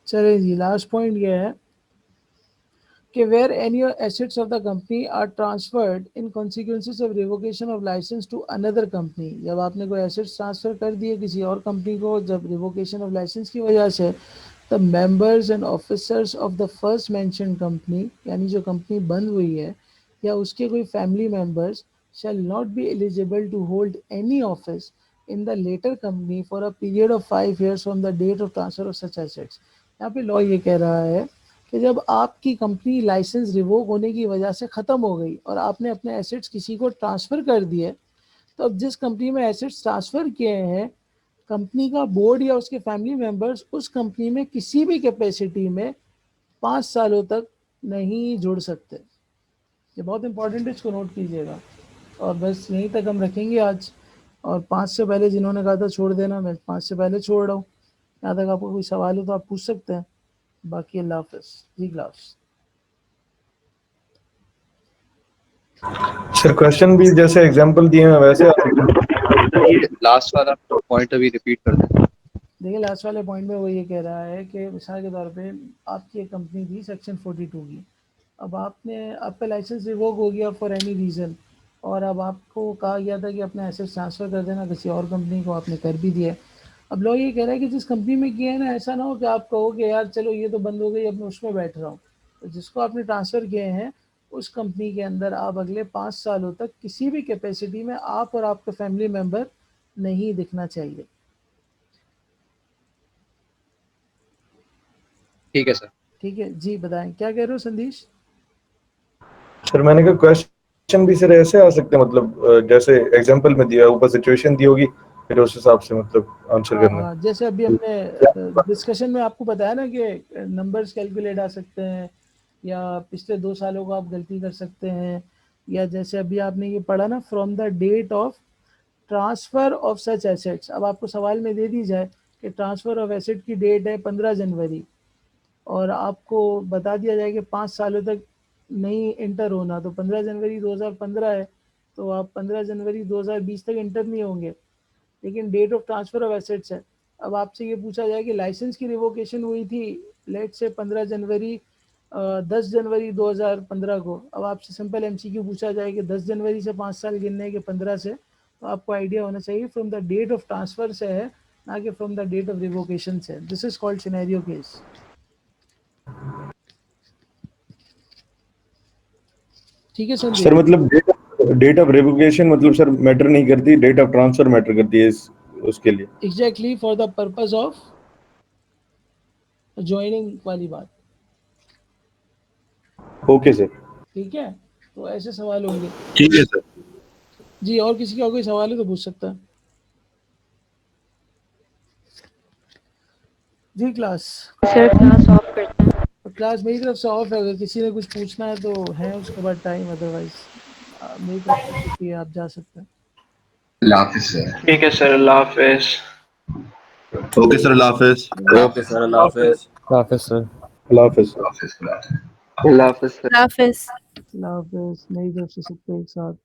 चलिए जी, लास्ट पॉइंट ये है कि where any assets of the company are transferred in consequences of revocation of license to another company। जब आपने कोई assets ट्रांसफर कर दिए किसी और कंपनी को, जब revocation of license की वजह से, the members and officers of the first mentioned company, यानी जो कंपनी बंद हुई है या उसके कोई family members shall not be eligible to hold any office in the later company for a period of 5 years from the date of transfer of such assets। यहाँ पे लॉ ये कह रहा है कि जब आपकी कंपनी लाइसेंस रिवोक होने की वजह से ख़त्म हो गई और आपने अपने एसेट्स किसी को ट्रांसफ़र कर दिए, तो अब जिस कंपनी में एसेट्स ट्रांसफ़र किए हैं, कंपनी का बोर्ड या उसके फैमिली मेंबर्स उस कंपनी में किसी भी कैपेसिटी में 5 सालों तक नहीं जुड़ सकते। ये बहुत इंपॉर्टेंट है, इसको नोट कीजिएगा। और बस यहीं तक हम रखेंगे आज, और 5 से पहले जिन्होंने कहा था छोड़ देना, मैं 5 से पहले छोड़ रहा हूँ। यहाँ तक आपको कोई सवाल हो तो आप पूछ सकते हैं, बाकी अल्लाह हाफ़िज़ जी। क्लास सर क्वेश्चन भी जैसे एग्जांपल दिए हैं वैसे लास्ट वाला पॉइंट अभी रिपीट कर दें। देखिए लास्ट वाले पॉइंट में वो ये कह रहा है कि मिसाल के तौर पे आपकी एक कंपनी थी सेक्शन 42 की, अब आपका लाइसेंस रिवोक हो गया फॉर एनी रीज़न, और अब आपको कहा गया था कि अपने एसेट्स ट्रांसफ़र कर देना किसी और कंपनी को, आपने कर भी दिया। अब लोग ये कह रहा है कि जिस कंपनी में किया है ना, ऐसा ना हो कि आप कहो कि यार चलो ये तो बंद हो गई, अब मैं उसमें बैठ रहा हूँ। तो जिसको आपने ट्रांसफ़र किए हैं उस कंपनी के अंदर आप अगले 5 सालों तक किसी भी कैपेसिटी में आप और आपके फैमिली मेम्बर नहीं दिखना चाहिए। ठीक है सर। ठीक है जी, बताएं क्या कह रहे हो संदेश। सर मैंने कहा क्वेश्चन भी सर ऐसे आ सकते हैं, मतलब जैसे एग्जांपल में दिया ऊपर सिचुएशन दी होगी फिर उस हिसाब से मतलब आंसर करना। हाँ, जैसे अभी हमने डिस्कशन में आपको बताया ना कि नंबर्स कैलकुलेट आ सकते हैं, या पिछले 2 सालों को आप गलती कर सकते हैं, या जैसे अभी आपने ये पढ़ा ना, from the date of transfer of such assets. अब आपको सवाल में दे दी जाए कि ट्रांसफ़र ऑफ एसेट की डेट है 15 जनवरी, और आपको बता दिया जाए कि 5 सालों तक नहीं इंटर होना, तो 15 जनवरी 2015 है, तो आप 15 जनवरी 2020 तक इंटर नहीं होंगे, लेकिन date of transfer of assets है। अब आपसे ये पूछा जाए कि लाइसेंस की रिवोकेशन हुई थी लेट से 15 जनवरी 10 जनवरी 2015 को, अब आपसे सिंपल एमसीक्यू पूछा जाए कि 10 जनवरी से 5 साल गिनने के 15 से, तो आपको आइडिया होना चाहिए from the date of transfer से है, ना कि from the date of revocation से। This is called scenario case. ठीक है सर मतलब डेट ऑफ रिवोकेशन मतलब सर मैटर नहीं करती, डेट ऑफ ट्रांसफर मैटर करती है उसके लिए। Exactly, for the purpose of joining वाली बात। Okay sir. ठीक है, तो ऐसे सवाल होंगे। ठीक है सर जी, और किसी का कोई सवाल है तो पूछ सकता है जी। क्लास सर क्लास ऑफ करते हैं। क्लास मेरी तरफ से ऑफ है, अगर किसी ने कुछ पूछना है तो है उसके बाद टाइम, अदरवाइज मेरी तरफ से छुट्टी है, आप जा सकते हैं। ठीक है सर, अल्लाह हाफिज। ओके सर, अल्लाह हाफिज। ओके सर, अल्लाह हाफिज। हाफिज सर। अल्लाह हाफिज। अल्लाह हाफिज सर। अल्लाह हाफिज। अल्लाह हाफिज। मेरी तरफ से सबको एक साथ।